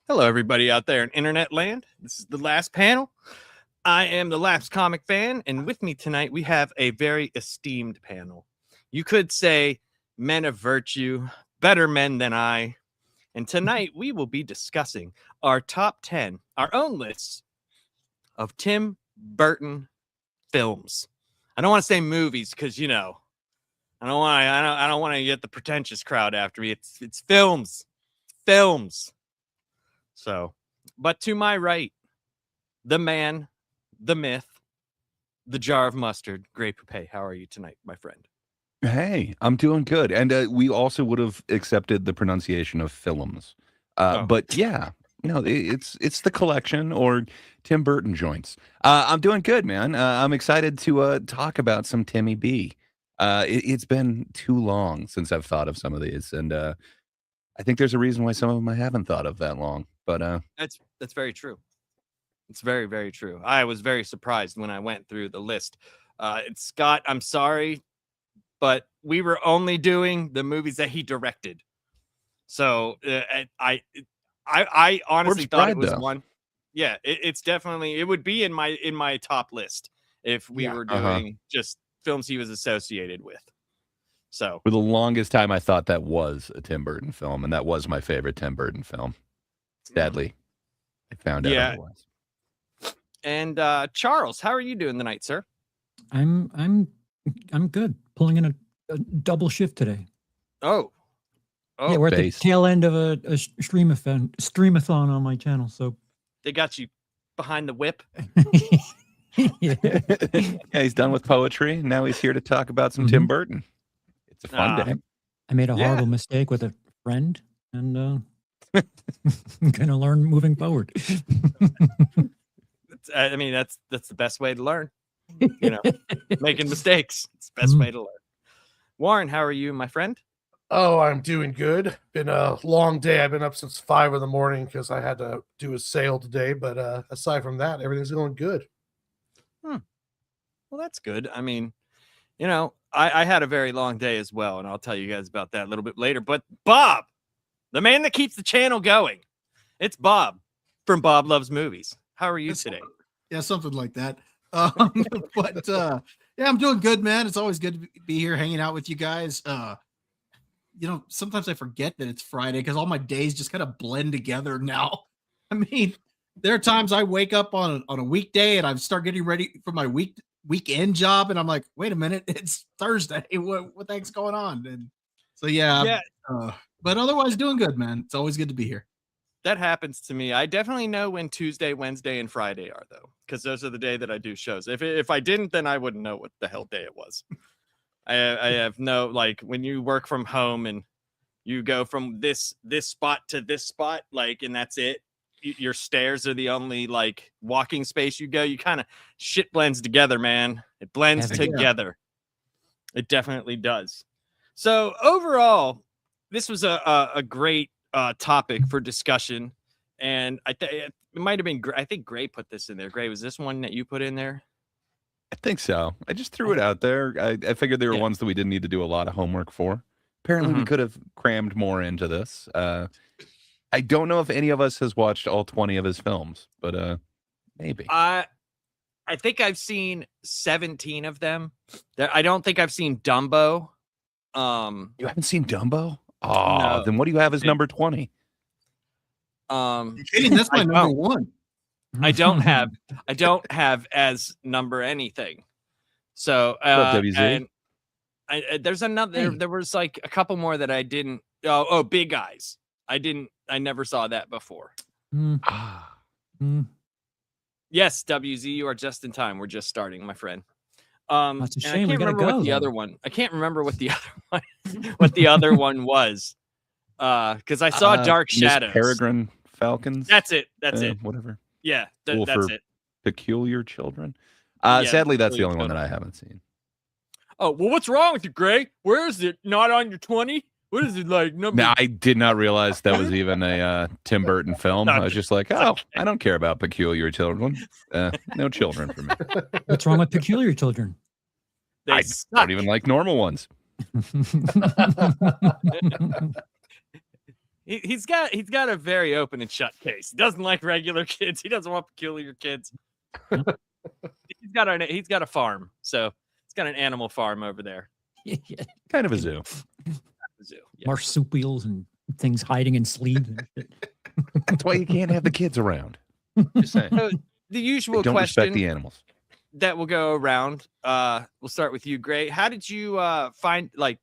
Hello, everybody out there in internet land. This is the last panel. I am the Lapsed Comic Fan, and with me tonight we have a very esteemed panel. You could say men of virtue, better men than I. And tonight we will be discussing our top 10, our own lists of Tim Burton films. I don't want to say movies because, you know, I don't want to get the pretentious crowd after me. It's films. Films. So, but to my right, the man, the myth, the jar of mustard, Grey Poupée. How are you tonight, my friend? Hey, I'm doing good. And we also would have accepted the pronunciation of films. But yeah, no, it's the collection or Tim Burton joints. I'm doing good, man. I'm excited to talk about some Timmy B. It's been too long since I've thought of some of these. And I think there's a reason why some of them I haven't thought of that long. But that's very true. It's very, very true. I was very surprised when I went through the list. Scott, I'm sorry, but we were only doing the movies that he directed. So I honestly thought it was one. Yeah, it's definitely, it would be in my top list if we were doing just films he was associated with. So for the longest time, I thought that was a Tim Burton film, and that was my favorite Tim Burton film. Sadly, I found out otherwise. And Charles, how are you doing tonight, sir? I'm good. Pulling in a double shift today. Oh, yeah, we're at the tail end of a streamathon on my channel. So they got you behind the whip. Yeah, he's done with poetry. Now he's here to talk about some Tim Burton. It's a fun day. I made a horrible mistake with a friend, and I'm gonna learn moving forward. I mean, that's the best way to learn. You know, making mistakes. It's the best way to learn. Warren, how are you, my friend? Oh, I'm doing good. Been a long day. I've been up since 5 a.m. because I had to do a sale today. But aside from that, everything's going good. Well, that's good. I mean, you know, I had a very long day as well, and I'll tell you guys about that a little bit later. But Bob, the man that keeps the channel going, it's Bob from Bob Loves Movies. How are you today? Yeah, something like that. But yeah, I'm doing good, man. It's always good to be here hanging out with you guys. You know, sometimes I forget that it's Friday because all my days just kind of blend together now. I mean, there are times I wake up on a weekday and I start getting ready for my weekend job, and I'm like, wait a minute, it's Thursday. What the heck's going on? And so yeah. But otherwise doing good, man. It's always good to be here. That happens to me. I definitely know when Tuesday, Wednesday, and Friday are, though, because those are the day that I do shows. If I didn't, then I wouldn't know what the hell day it was. I have no, like, when you work from home and you go from this spot to this spot, like, and that's it. Your stairs are the only, like, walking space you go. You kind of shit blends together, man. It blends together. It definitely does. So overall, this was a great topic for discussion, and it might have been I think Gray put this in there. Gray, was this one that you put in there? I think so. I just threw it out there. I figured there were ones that we didn't need to do a lot of homework for. Apparently we could have crammed more into this. I don't know if any of us has watched all 20 of his films, but maybe. I think I've seen 17 of them. I don't think I've seen Dumbo. You haven't seen Dumbo? Oh, no. Then what do you have as number 20? You're kidding, that's my number 1. I don't have as number anything. So WZ? And there's another. There was like a couple more that I didn't. Oh, Big Eyes. I never saw that before. Yes, WZ, you are just in time. We're just starting, my friend. That's a shame. I can't remember what the other one. I can't remember what the other one. What the other one was. Because I saw Dark Shadows. Peregrine Falcons. That's it. That's it. Whatever. Yeah, that's it. Peculiar Children. Sadly, that's the only one that I haven't seen. Oh, well, what's wrong with you, Gray? Where is it? Not on your 20? What is it like? No, I did not realize that was even a Tim Burton film. I was just like, oh, I don't care about Peculiar Children. No children for me. What's wrong with Peculiar Children? I don't even like normal ones. He's got a very open and shut case. He doesn't like regular kids. He doesn't want peculiar kids. He's got a farm, so he's got an animal farm over there. Yeah. Kind of a zoo. Zoo, yeah. Marsupials and things hiding in sleeves. And shit. That's why you can't have the kids around. Just saying. So, the usual Don't question respect the animals. that will go around. We'll start with you, Gray. How did you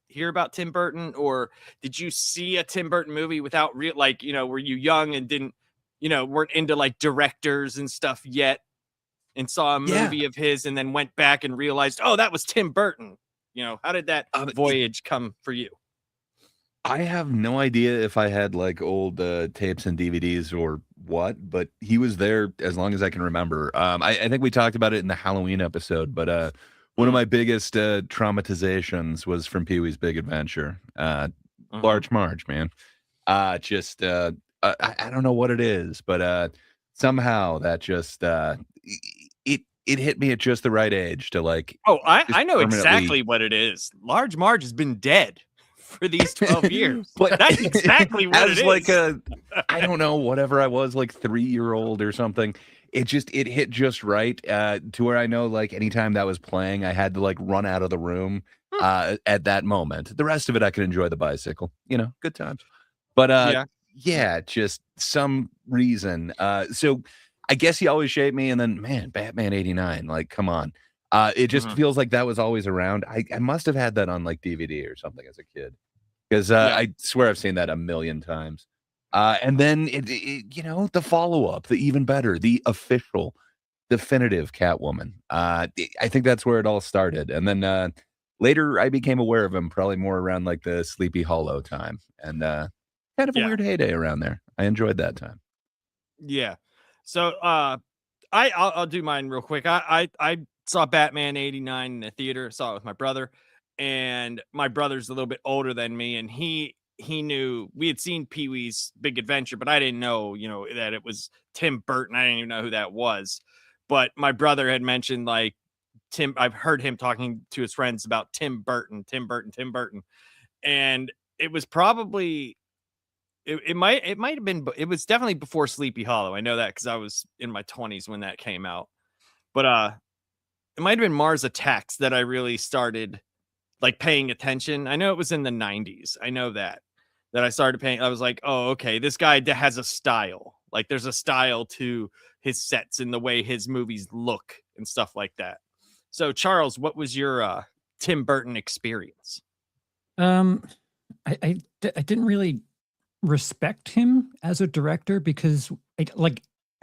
hear about Tim Burton, or did you see a Tim Burton movie without were you young and didn't, weren't into like directors and stuff yet, and saw a movie of his and then went back and realized, oh, that was Tim Burton. How did that voyage come for you? I have no idea if I had like old tapes and DVDs or what, but he was there as long as I can remember. I think we talked about it in the Halloween episode, but one of my biggest traumatizations was from Pee-wee's Big Adventure. Large Marge, man. I don't know what it is, but somehow that just it hit me at just the right age to like. Oh, I know exactly what it is. Large Marge has been dead for these 12 years. But that's exactly what it is. Like I don't know, whatever I was, like 3-year-old or something. It hit just right to where I know like anytime that was playing, I had to like run out of the room at that moment. The rest of it, I could enjoy the bicycle, good times. But yeah, just some reason. So I guess he always shaped me. And then, man, Batman 89, like, come on. It just feels like that was always around. I must have had that on like DVD or something as a kid, because I swear I've seen that a million times. And then the follow-up, the even better, the official, definitive Catwoman. I think that's where it all started. And then later I became aware of him probably more around like the Sleepy Hollow time, and kind of a weird heyday around there. I enjoyed that time. Yeah. So I'll do mine real quick. I saw Batman 89 in the theater. Saw it with my brother, and my brother's a little bit older than me, and he knew we had seen Pee-wee's Big Adventure, but I didn't know, that it was Tim Burton. I didn't even know who that was. But my brother had mentioned like I've heard him talking to his friends about Tim Burton. And it was probably it might have been, it was definitely before Sleepy Hollow. I know that because I was in my 20s when that came out. But it might have been Mars Attacks that I really started like paying attention. I know it was in the 90s. I know that I started paying. I was like, oh, okay, this guy has a style. Like there's a style to his sets and the way his movies look and stuff like that. So Charles, what was your Tim Burton experience? I didn't really respect him as a director because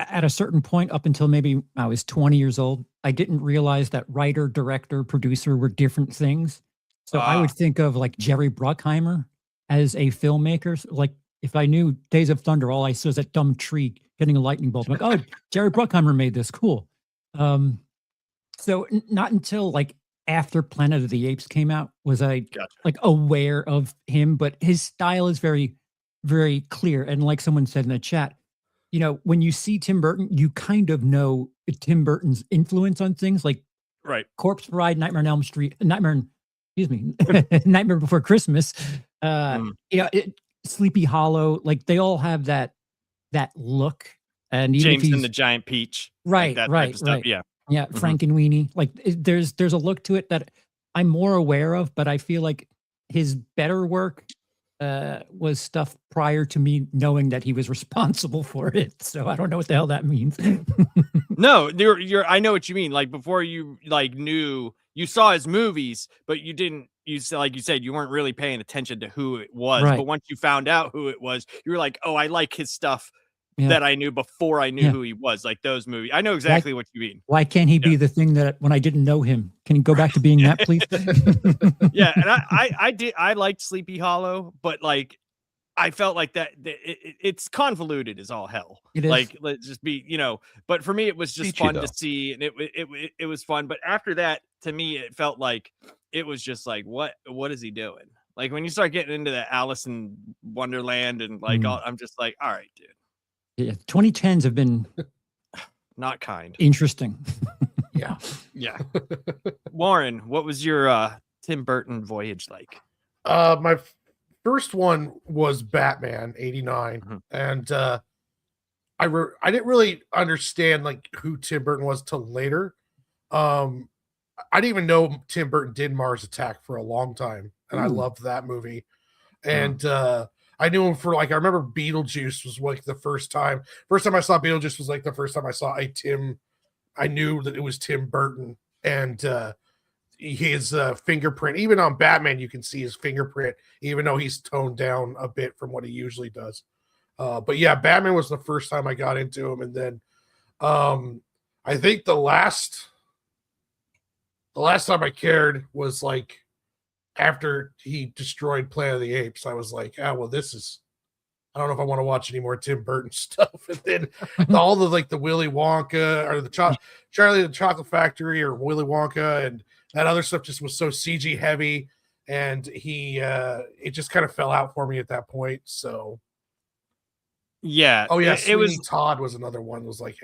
at a certain point up until maybe I was 20 years old, I didn't realize that writer, director, producer were different things. So I would think of like Jerry Bruckheimer as a filmmaker. Like if I knew Days of Thunder, all I saw was that dumb tree getting a lightning bolt. I'm like, oh, Jerry Bruckheimer made this. Cool. So not until like after Planet of the Apes came out was I like aware of him, but his style is very, very clear. And like someone said in the chat, when you see Tim Burton, you kind of know Tim Burton's influence on things like Corpse Bride, Nightmare Before Christmas, Sleepy Hollow, like they all have that look. And James and the Giant Peach, right, like that right, type of stuff. right. Yeah, Frankenweenie. Like there's a look to it that I'm more aware of, but I feel like his better work was stuff prior to me knowing that he was responsible for it. So I don't know what the hell that means. No, I know what you mean. Like before you like knew, you saw his movies, but you didn't. Like you said, you weren't really paying attention to who it was. Right. But once you found out who it was, you were like, oh, I like his stuff. That I knew before I knew who he was, like those movies. I know exactly what you mean. Why can't he be the thing that when I didn't know him? Can he go back to being that, please? Yeah, and I liked Sleepy Hollow, but like I felt like that it's convoluted as all hell. It is. Like let's just be, but for me it was just fun to see, and it was fun. But after that, to me, it felt like it was just like what is he doing? Like when you start getting into the Alice in Wonderland and like I'm just like, all right, dude. Yeah, 2010s have been not kind. Interesting. Yeah. Warren, what was your Tim Burton voyage like? My first one was Batman '89, Mhm. and I didn't really understand like who Tim Burton was till later. Um, I didn't even know Tim Burton did Mars Attack for a long time, and I Ooh. loved that movie. And I knew him for like I remember Beetlejuice was like the first time I saw Beetlejuice was like the first time I saw a Tim. I knew that it was Tim Burton, and his fingerprint. Even on Batman, you can see his fingerprint, even though he's toned down a bit from what he usually does. But yeah, Batman was the first time I got into him, and then I think the last time I cared was like after he destroyed Planet of the Apes. I was like, well, this is. I don't know if I want to watch any more Tim Burton stuff. And then all the like the Willy Wonka or the Charlie the Chocolate Factory or Willy Wonka and that other stuff just was so CG heavy, and it just kind of fell out for me at that point. So Yeah. oh yeah, it was. Sweeney Todd was another one. Was like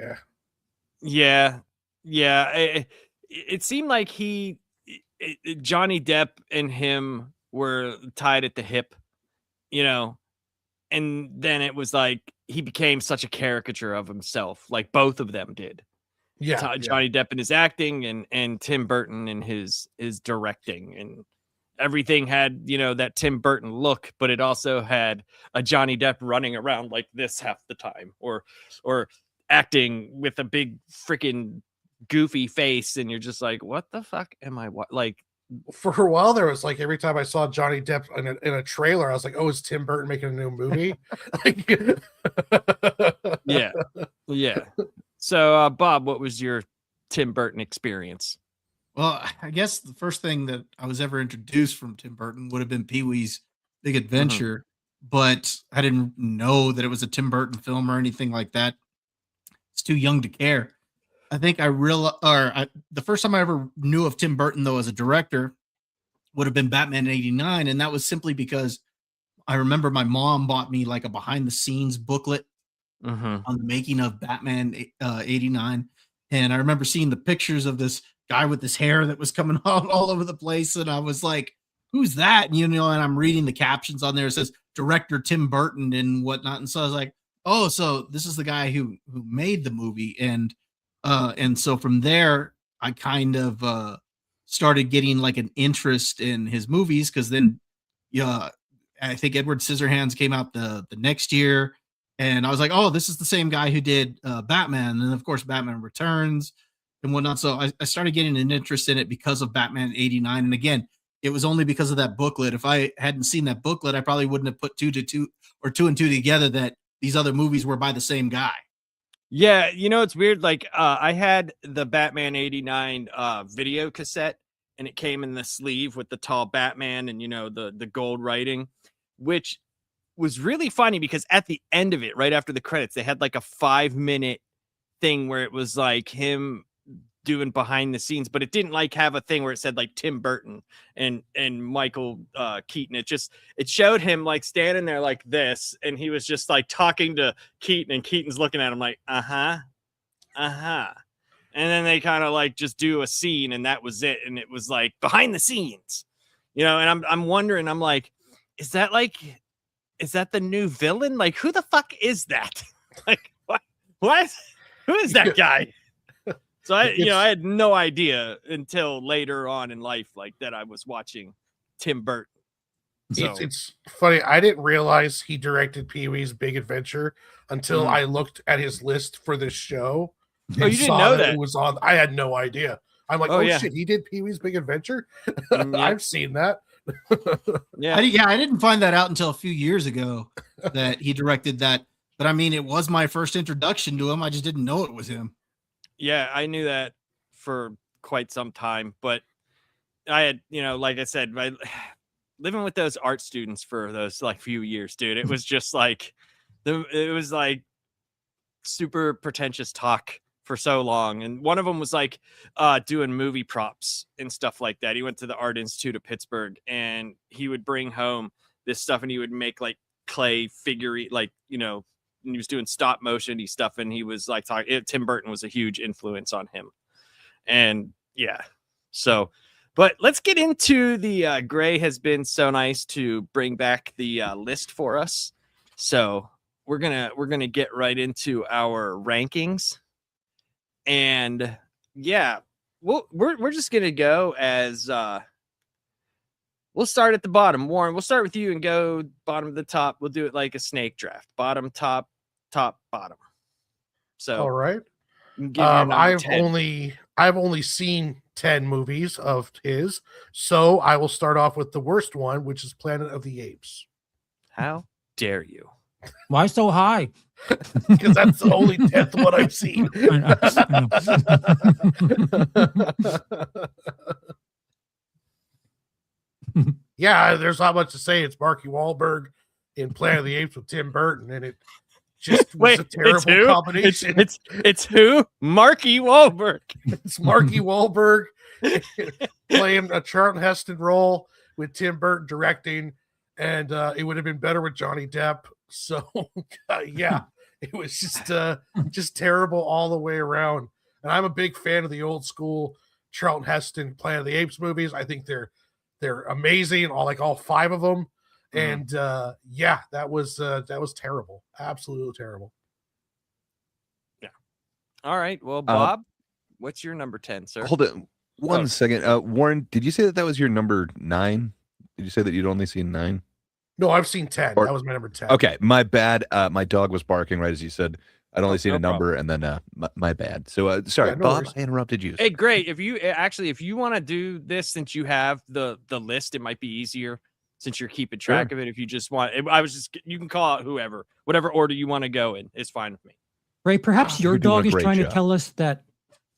Yeah. It seemed like Johnny Depp and him were tied at the hip, you know, and then it was like he became such a caricature of himself, like both of them did. yeah. Johnny Depp in his acting and Tim Burton in his directing, and everything had, that Tim Burton look, but it also had a Johnny Depp running around like this half the time, or acting with a big freaking goofy face, and you're just like, what the fuck am I like? For a while there was like every time I saw Johnny Depp in a trailer, I was like, oh, is Tim Burton making a new movie? Yeah. So Bob, what was your Tim Burton experience? Well, I guess the first thing that I was ever introduced from Tim Burton would have been Pee-wee's Big Adventure, but I didn't know that it was a Tim Burton film or anything like that. It's too young to care. I think the first time I ever knew of Tim Burton, though, as a director would have been Batman '89. And that was simply because I remember my mom bought me like a behind the scenes booklet on the making of Batman '89. And I remember seeing the pictures of this guy with this hair that was coming out all over the place. And I was like, who's that? And, and I'm reading the captions on there. It says director Tim Burton and whatnot. And so I was like, oh, so this is the guy who made the movie. And so from there, I kind of started getting like an interest in his movies, because then, I think Edward Scissorhands came out the next year, and I was like, oh, this is the same guy who did Batman, and of course Batman Returns and whatnot. So I started getting an interest in it because of Batman '89, and again, it was only because of that booklet. If I hadn't seen that booklet, I probably wouldn't have put two and two together that these other movies were by the same guy. Yeah, it's weird. Like, I had the Batman '89 video cassette, and it came in the sleeve with the tall Batman and the gold writing, which was really funny because at the end of it, right after the credits, they had like a 5-minute thing where it was like him doing behind the scenes, but it didn't like have a thing where it said like Tim Burton and Michael Keaton. It showed him like standing there like this, and he was just like talking to Keaton, and Keaton's looking at him like and then they kind of like just do a scene, and that was it. And it was like behind the scenes, and I'm wondering, I'm like, is that the new villain? Like, who the fuck is that? Like, what who is that guy? So I had no idea until later on in life, like that I was watching Tim Burton. So. It's funny. I didn't realize he directed Pee-wee's Big Adventure until I looked at his list for this show. Oh, you didn't know that it was on? I had no idea. I'm like, yeah. Shit, he did Pee-wee's Big Adventure. I've seen that. I didn't find that out until a few years ago that he directed that. But I mean, it was my first introduction to him. I just didn't know it was him. Yeah, I knew that for quite some time, but I had, like I said, living with those art students for those like few years, dude, it was just like it was like super pretentious talk for so long. And one of them was like doing movie props and stuff like that. He went to the Art Institute of Pittsburgh, and he would bring home this stuff, and he would make like clay figurine, like, and he was doing stop motion stuff, and he was like talking. Tim Burton was a huge influence on him, and yeah. So, But let's get into the Gray has been so nice to bring back the list for us. So we're gonna get right into our rankings. And yeah, we're just gonna go as we'll start at the bottom. Warren, we'll start with you and go bottom to the top. We'll do it like a snake draft. Bottom, top, top, bottom. So all right. give your number I've 10. only seen 10 movies of his, so I will start off with the worst one, which is Planet of the Apes. How dare you? Why so high? Because that's the only 10th one I've seen. Yeah, there's not much to say. It's Marky Wahlberg in Planet of the Apes with Tim Burton, and it just was a terrible combination. It's who? Marky Wahlberg. It's Marky Wahlberg playing a Charlton Heston role with Tim Burton directing, and it would have been better with Johnny Depp. So yeah, it was just terrible all the way around. And I'm a big fan of the old school Charlton Heston Planet of the Apes movies. I think they're amazing, all 5 of them. And yeah, that was terrible, absolutely terrible. Yeah. All right. Well, Bob, what's your number 10, sir? Hold it one second. Warren, did you say that was your number 9? Did you say that you'd only seen 9? No, I've seen 10. That was my number 10. Okay, my bad. My dog was barking right as you said. I'd only seen a number, and then my bad. So sorry, Bob, I interrupted you. Hey, great. If you want to do this, since you have the list, it might be easier since you're keeping track of it. If you just want, you can call out whatever order you want to go in is fine with me. Ray, perhaps your You're doing dog a is great trying to job. tell us that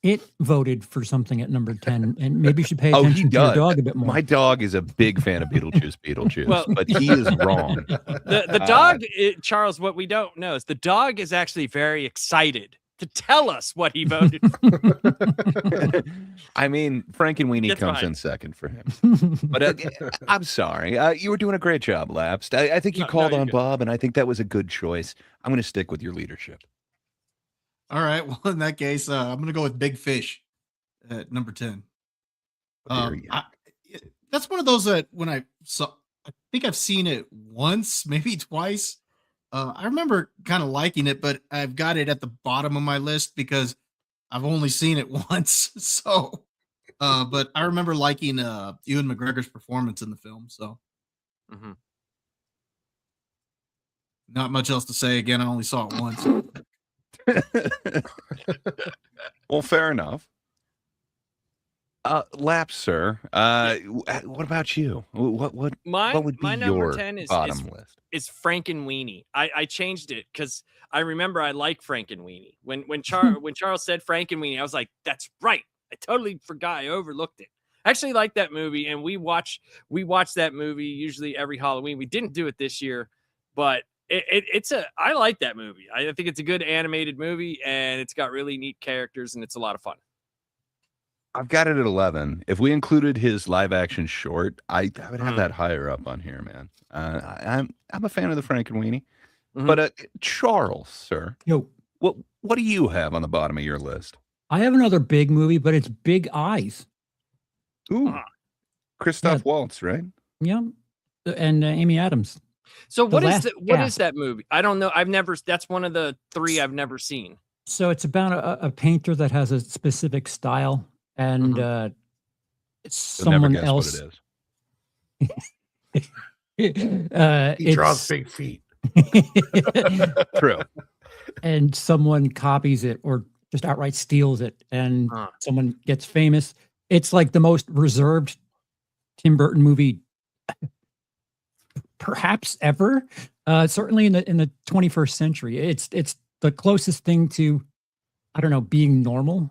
it voted for something at number 10, and maybe you should pay attention he to your does. dog a bit more. My dog is a big fan of Beetlejuice, Well- but he is wrong. The dog, Charles, what we don't know is the dog is actually very excited to tell us what he voted for. I mean, Frankenweenie That's comes fine. in second for him. But I'm sorry. You were doing a great job, Lapsed. I think you called you're on good. Bob, and I think that was a good choice. I'm going to stick with your leadership. All right. Well, in that case, I'm going to go with Big Fish at number 10. There you go. That's one of those that when I think I've seen it once, maybe twice. I remember kind of liking it, but I've got it at the bottom of my list because I've only seen it once. So, but I remember liking Ewan McGregor's performance in the film. So, Mhm. not much else to say. Again, I only saw it once. Well, fair enough. Lapsed, sir. What about you? What what would be my number your 10 is bottom list? Frankenweenie. I changed it because I remember I like Frankenweenie. When Charles said Frankenweenie, I was like, that's right. I totally forgot. I overlooked it. I actually like that movie, and we watch that movie usually every Halloween. We didn't do it this year, but I like that movie. I think it's a good animated movie, and it's got really neat characters, and it's a lot of fun. I've got it at 11. If we included his live action short, I would have that higher up on here, man. I'm a fan of the Frankenweenie. Mhm. But Charles, sir, Yo, what do you have on the bottom of your list? I have another big movie, but it's Big Eyes. Ooh, Christoph Waltz, right? Yeah, and Amy Adams. So what Last is Gasp. that movie? I don't know. That's one of the 3 I've never seen. So it's about a painter that has a specific style, and it's You'll never someone guess else. what it is. He draws big feet. True. And someone copies it or just outright steals it, and someone gets famous. It's like the most reserved Tim Burton movie perhaps ever. Certainly in the 21st century. It's the closest thing to, I don't know, being normal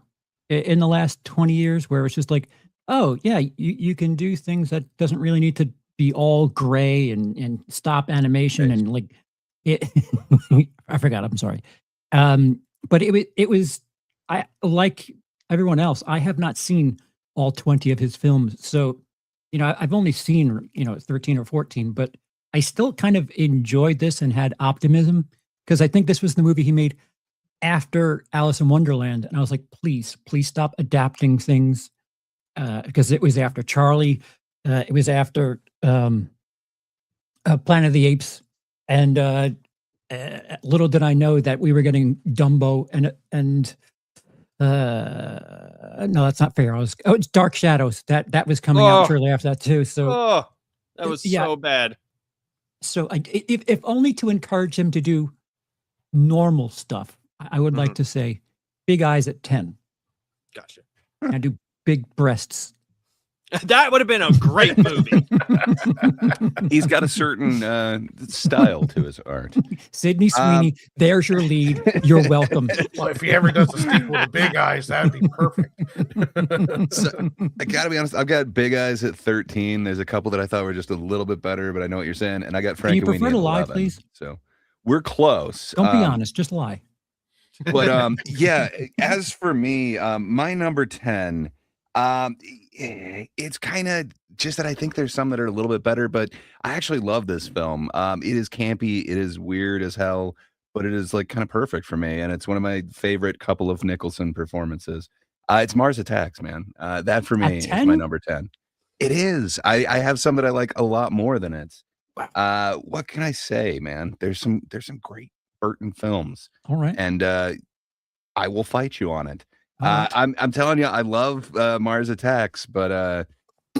in the last 20 years, where it's just like, oh yeah, you can do things that doesn't really need to be all gray and stop animation and like it. I forgot. I'm sorry. But it was, I like everyone else. I have not seen all 20 of his films, so I've only seen 13 or 14, but I still kind of enjoyed this and had optimism because I think this was the movie he made after Alice in Wonderland, and I was like, please stop adapting things because it was after Charlie, it was after Planet of the Apes, and little did I know that we were getting Dumbo and no, that's not fair. It's Dark Shadows that was coming out shortly after that too. So that was so bad. So if only to encourage him to do normal stuff, I would like to say Big Eyes at 10. Gotcha. And do big breasts. That would have been a great movie. He's got a certain style to his art. Sydney Sweeney, there's your lead. You're welcome. Well, if he ever does a sequel to Big Eyes, that'd be perfect. So, I gotta be honest, I've got Big Eyes at 13. There's a couple that I thought were just a little bit better, but I know what you're saying. And I got Frankie. Can you prefer to lie, 11, please? So we're close. Don't be honest, just lie. But yeah, as for me, my number 10, it's kind of just that I think there's some that are a little bit better, but I actually love this film. It is campy, it is weird as hell, but it is like kind of perfect for me, and it's one of my favorite couple of Nicholson performances. It's Mars Attacks, man. That for me is my number 10. It is. I have some that I like a lot more than it. What can I say, man? There's some great Burton films. All right. And I will fight you on it. Right. I'm telling you, I love Mars Attacks, but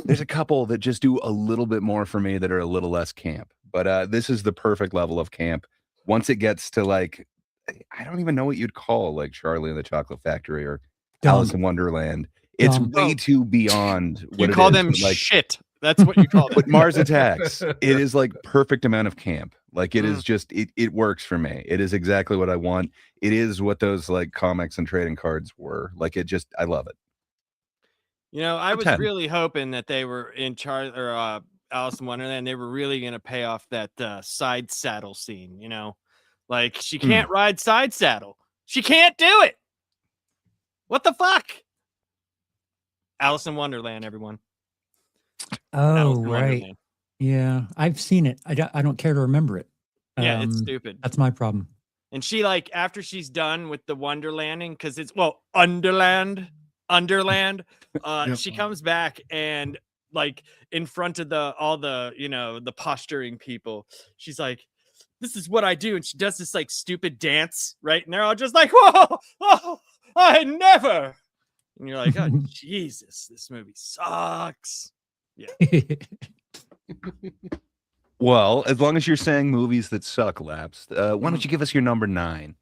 there's a couple that just do a little bit more for me that are a little less camp. But this is the perfect level of camp. Once it gets to like, I don't even know what you'd call like Charlie and the Chocolate Factory or Alice in Wonderland. It's way too beyond what you call them like, shit. That's what you call it. With Mars Attacks, it is like perfect amount of camp. Like it is just it works for me. It is exactly what I want. It is what those like comics and trading cards were. Like it just I love it. You know, I was really hoping that they were in Charlie or Alice in Wonderland. They were really going to pay off that side saddle scene. You know, like she can't ride side saddle. She can't do it. What the fuck? Alice in Wonderland, everyone. Oh, right. Yeah, I've seen it. I don't care to remember it. Yeah, it's stupid. That's my problem. And she like after she's done with the Wonderlanding, because it's Underland. She comes back and like in front of all the the posturing people, she's like, "This is what I do," and she does this like stupid dance, right? And they're all just like, "Whoa, oh, I never." And you're like, "Oh Jesus, this movie sucks." Yeah. Well, as long as you're saying movies that suck, Lapsed, why don't you give us your number 9?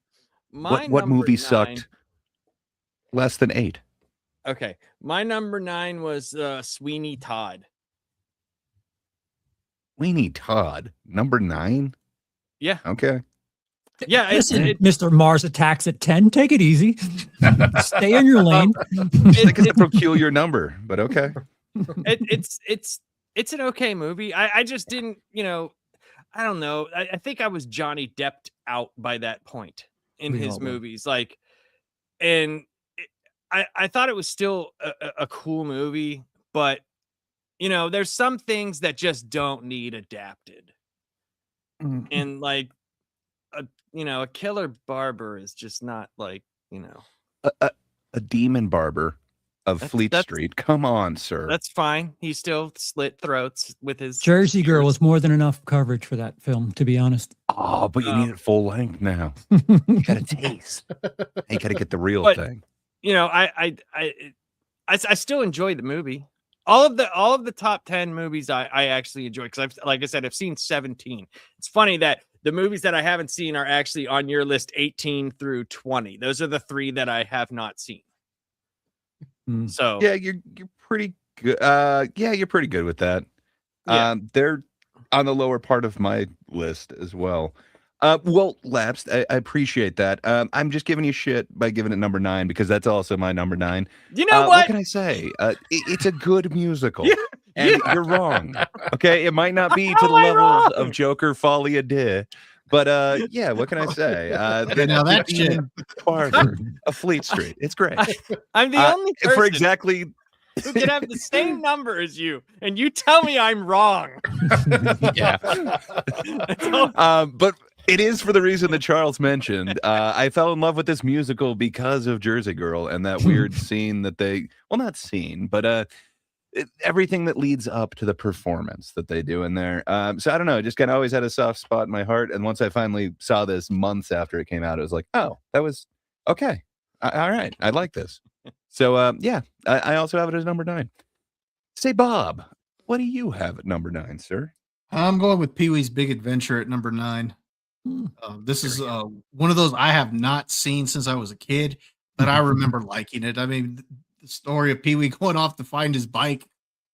What movie sucked less than 8? Okay, my number 9 was Sweeney Todd. Sweeney Todd, number 9? Yeah. Okay. Yeah, listen, Mr. Mars Attacks at 10. Take it easy. Stay in your lane. It's a peculiar number, but okay. It's an okay movie. I just didn't, I don't know. I think I was Johnny Depped out by that point in his movies. Like, and I thought it was still a cool movie, but there's some things that just don't need adapted. And like, a killer barber is just not like, a demon barber of Fleet Street. Come on, sir. That's fine. He still slit throats with his Jersey Girl was more than enough coverage for that film, to be honest. Oh, but you need it full length now. You got to taste. You got to get the real thing. I still enjoy the movie. All of the top 10 movies I actually enjoy because like I said, I've seen 17. It's funny that the movies that I haven't seen are actually on your list 18 through 20. Those are the 3 that I have not seen. So yeah, you're pretty good. You're pretty good with that. Yeah. They're on the lower part of my list as well. Well, Lapsed, I appreciate that. I'm just giving you shit by giving it number 9 because that's also my number 9. You know what can I say? It's a good musical. And you're wrong. Okay, it might not be to the levels of Joker Folie à Deux, but yeah, what can I say? Now that shit. Barber of Fleet Street. It's great. I'm the only person for exactly who can have the same number as you, and you tell me I'm wrong. Yeah. But It is for the reason that Charles mentioned. I fell in love with this musical because of Jersey Girl and that weird scene that not scene, but everything that leads up to the performance that they do in there. So I don't know, just kind of always had a soft spot in my heart. And once I finally saw this months after it came out, it was like, oh, that was okay. All right. I like this. So yeah, I also have it as number 9. Say, Bob, what do you have at number 9, sir? I'm going with Pee-wee's Big Adventure at number 9. This is one of those I have not seen since I was a kid, but I remember liking it. I mean, the story of Pee-wee going off to find his bike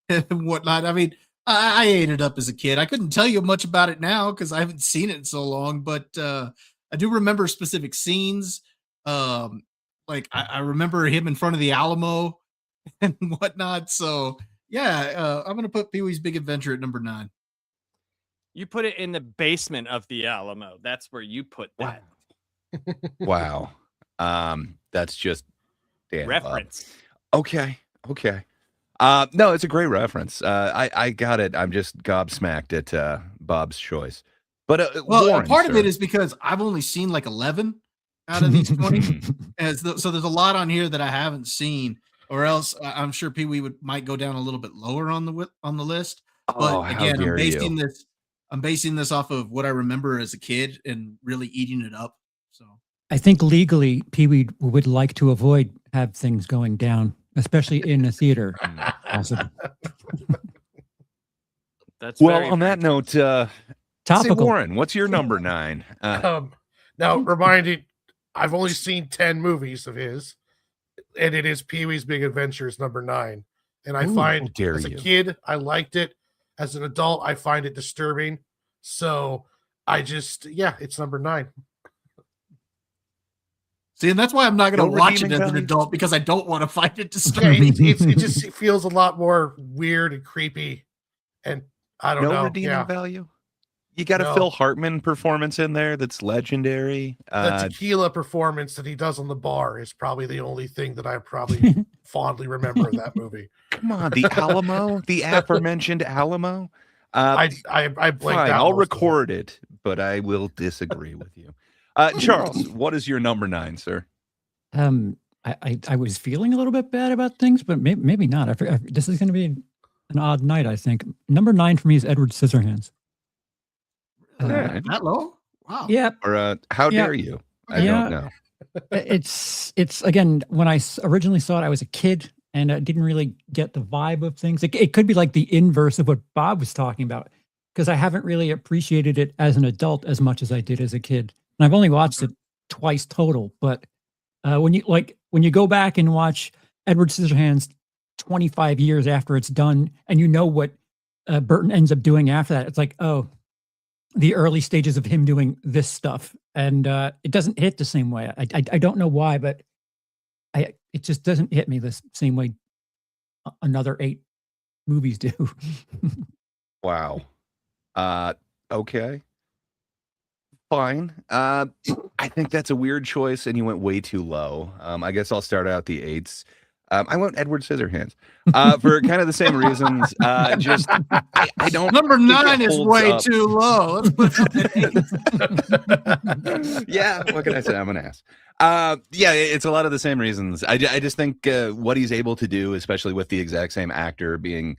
and whatnot. I mean, I ate it up as a kid. I couldn't tell you much about it now because I haven't seen it in so long, but I do remember specific scenes. Like I remember him in front of the Alamo and whatnot. So yeah, I'm gonna put Pee-wee's Big Adventure at number 9. You put it in the basement of the Alamo. That's where you put that. Wow. That's just damn reference. Okay. No, it's a great reference. I got it. I'm just gobsmacked at Bob's choice. But Warren, part of it is because I've only seen like 11 out of these 20. So there's a lot on here that I haven't seen, or else I'm sure Pee-wee might go down a little bit lower on the list. But again, I'm basing this off of what I remember as a kid and really eating it up. So I think legally Pee-wee would like to have things going down, especially in a theater. Possible. That's well. On that note, say, topical. Warren, what's your number 9? Now, reminding, I've only seen 10 movies of his, and it is Pee-wee's Big Adventures number 9. And I find as a kid, I liked it. As an adult, I find it disturbing. So it's number 9. See, and that's why I'm not going to watch it as an adult, because I don't want to find it disturbing. It just feels a lot more weird and creepy. And I don't know. No redeeming value? You got a Phil Hartman performance in there that's legendary. The tequila performance that he does on the bar is probably the only thing that I probably fondly remember of that movie. Come on, the Alamo, the aforementioned Alamo. I blanked fine, out. I'll record it, but I will disagree with you. Charles, what is your number 9, sir? I was feeling a little bit bad about things, but maybe not. This is going to be an odd night, I think. Number 9 for me is Edward Scissorhands. That low? Wow. Yeah. Or how dare you? I don't know. It's again, when I originally saw it, I was a kid and I didn't really get the vibe of things. It could be like the inverse of what Bob was talking about, because I haven't really appreciated it as an adult as much as I did as a kid. And I've only watched it twice total. But when you go back and watch Edward Scissorhands 25 years after it's done, and you know what Burton ends up doing after that, it's like, oh, the early stages of him doing this stuff, and it doesn't hit the same way. I don't know why, but it just doesn't hit me the same way another 8 movies do. Wow. Okay. Fine. I think that's a weird choice, and you went way too low. I guess I'll start out the 8s. I went Edward Scissorhands for kind of the same reasons. I don't. Number 9 is way too low. Let's put Yeah, what can I say? I'm an ass. Yeah, it's a lot of the same reasons. I just think what he's able to do, especially with the exact same actor being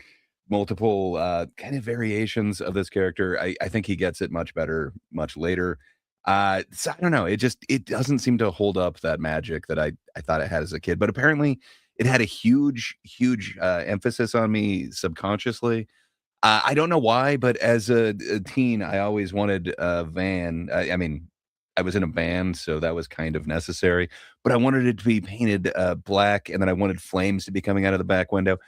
multiple kind of variations of this character, I think he gets it much better much later. So I don't know. It doesn't seem to hold up that magic that I thought it had as a kid, but apparently it had a huge emphasis on me subconsciously. I don't know why, but as a teen, I always wanted a van. I mean, I was in a band, so that was kind of necessary, but I wanted it to be painted black, and then I wanted flames to be coming out of the back window.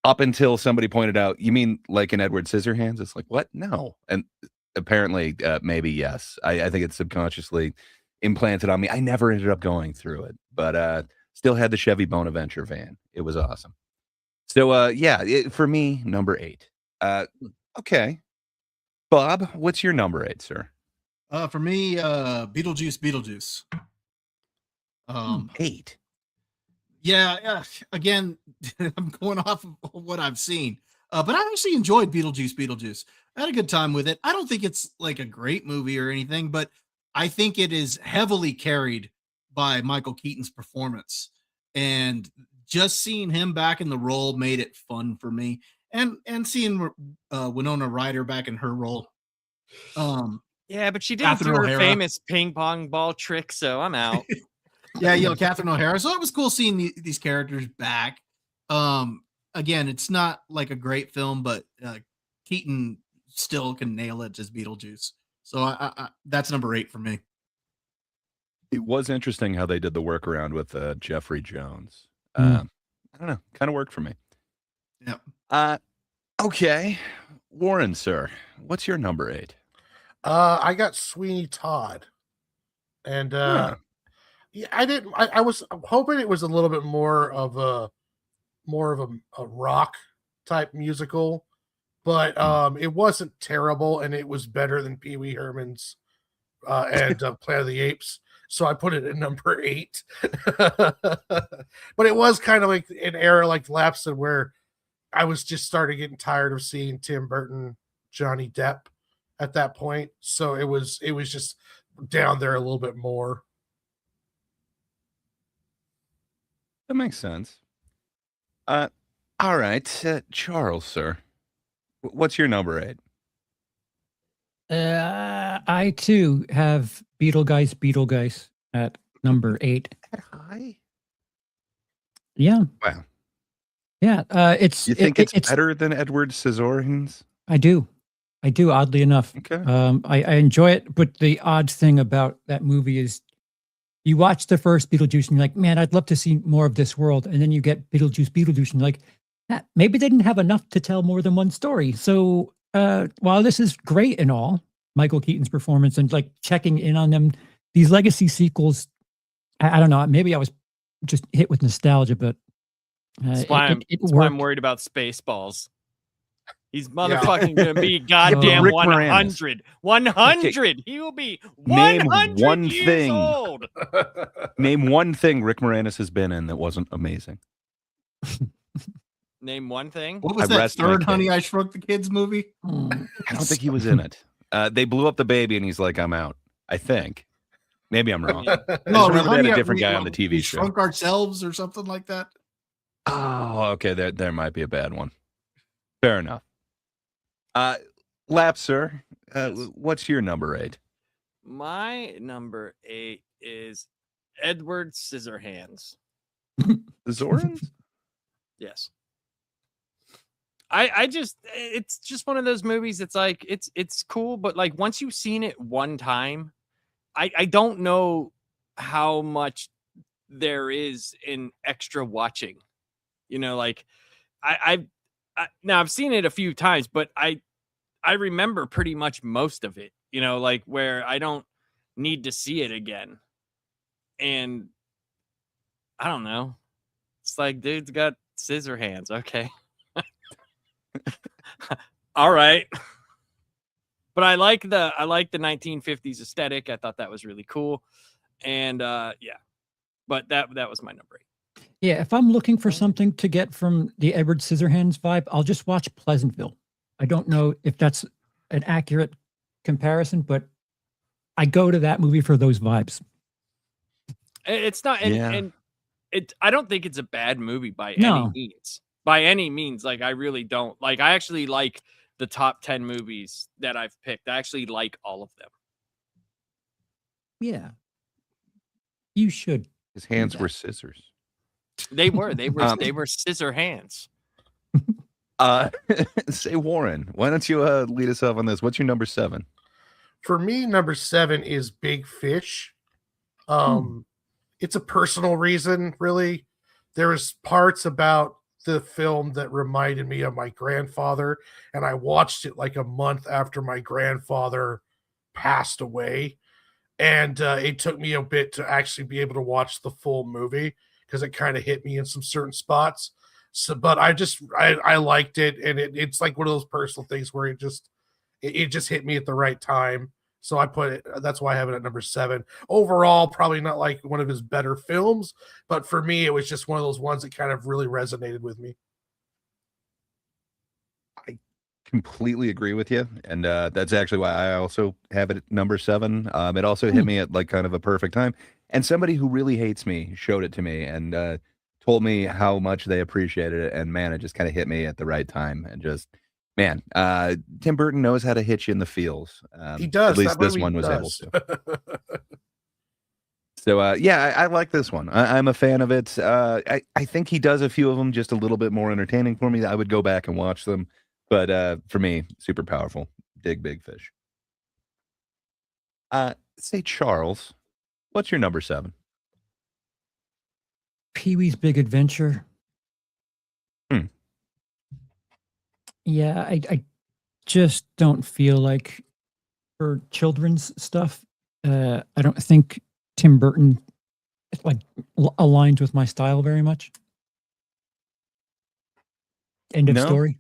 Up until somebody pointed out, you mean like in Edward Scissorhands? It's like, what? No. And apparently, maybe yes. I think it's subconsciously implanted on me. I never ended up going through it, but still had the Chevy Bonaventure van. It was awesome. So, for me, number 8. Okay. Bob, what's your number 8, sir? For me, Beetlejuice. 8. Yeah. Again, I'm going off of what I've seen. But I actually enjoyed Beetlejuice. I had a good time with it. I don't think it's like a great movie or anything, but I think it is heavily carried by Michael Keaton's performance. And just seeing him back in the role made it fun for me. And seeing Winona Ryder back in her role. Yeah, but she didn't Catherine do her O'Hara. famous ping pong ball trick, so I'm out. Yeah, Catherine O'Hara. So it was cool seeing these characters back. Again, it's not like a great film, but Keaton still can nail it as Beetlejuice. So I that's number 8 for me. It was interesting how they did the workaround with Jeffrey Jones. Mm. I don't know, kind of worked for me. Yep. Okay, Warren, sir, what's your number 8? I got Sweeney Todd, and yeah, I didn't. I was hoping it was a little bit more of a rock type musical, but it wasn't terrible, and it was better than Pee Wee Herman's and Planet of the Apes. So I put it at number 8. But it was kind of like an era like Lapson where I was just starting getting tired of seeing Tim Burton, Johnny Depp at that point. So it was just down there a little bit more. That makes sense. All right, Charles, sir, what's your number 8? I too have Beetlegeist at number 8. That high? Yeah. Wow. Yeah. It's it's better than Edward Scissorhands? I do, oddly enough. Okay. I enjoy it, but the odd thing about that movie is you watch the first Beetlejuice and you're like, man, I'd love to see more of this world. And then you get Beetlejuice, and you're like, maybe they didn't have enough to tell more than one story. So while this is great and all, Michael Keaton's performance and like checking in on them, these legacy sequels, I don't know, maybe I was just hit with nostalgia, but That's why I'm worried about Spaceballs. He's motherfucking gonna be goddamn Rick 100. 100. He will be 100 years old. Name one thing Rick Moranis has been in that wasn't amazing. Name one thing. What was that third Honey I Shrunk the Kids movie? I don't think he was in it. They blew up the baby and he's like, I'm out. I think. Maybe I'm wrong. No, they had a different guy on the TV show. Shrunk Ourselves or something like that. Oh, okay. There might be a bad one. Fair enough. Lap, sir, what's your number 8? My number 8 is Edward Scissorhands. Zorans? Yes. I just, it's just one of those movies. It's like, it's cool, but like once you've seen it one time, I don't know how much there is in extra watching, like now I've seen it a few times, but I remember pretty much most of it, like where I don't need to see it again. And I don't know. It's like, dude's got scissor hands. Okay. All right. But I like the 1950s aesthetic. I thought that was really cool. And yeah. But that was my number 8. Yeah, if I'm looking for something to get from the Edward Scissorhands vibe, I'll just watch Pleasantville. I don't know if that's an accurate comparison, but I go to that movie for those vibes. It's not, and I don't think it's a bad movie by any means. By any means, like I really don't. Like I actually like the top 10 movies that I've picked. I actually like all of them. Yeah, you should. His hands were scissors. They were scissor hands. Say, Warren, why don't you lead us off on this? What's your number 7? For me, number 7 is Big Fish. It's a personal reason, really. There was parts about the film that reminded me of my grandfather, and I watched it like a month after my grandfather passed away. And it took me a bit to actually be able to watch the full movie because it kind of hit me in some certain spots. So, but I liked it, and it's like one of those personal things where it just hit me at the right time. So I put it. That's why I have it at number 7. Overall, probably not like one of his better films, but for me, it was just one of those ones that kind of really resonated with me. completely agree with you, and that's actually why I also have it at number 7. It also hit me at like kind of a perfect time, and somebody who really hates me showed it to me and told me how much they appreciated it, and man, it just kind of hit me at the right time, and just man, Tim Burton knows how to hit you in the feels. He does. At least That this movie one was able does. to. So yeah, I like this one. I'm a fan of it. I think he does a few of them just a little bit more entertaining for me. I would go back and watch them, but for me, super powerful. Dig Big Fish. Say Charles, what's your number 7? Pee-wee's Big Adventure. Hmm. Yeah, I just don't feel like for children's stuff. I don't think Tim Burton like aligns with my style very much. End of No? story.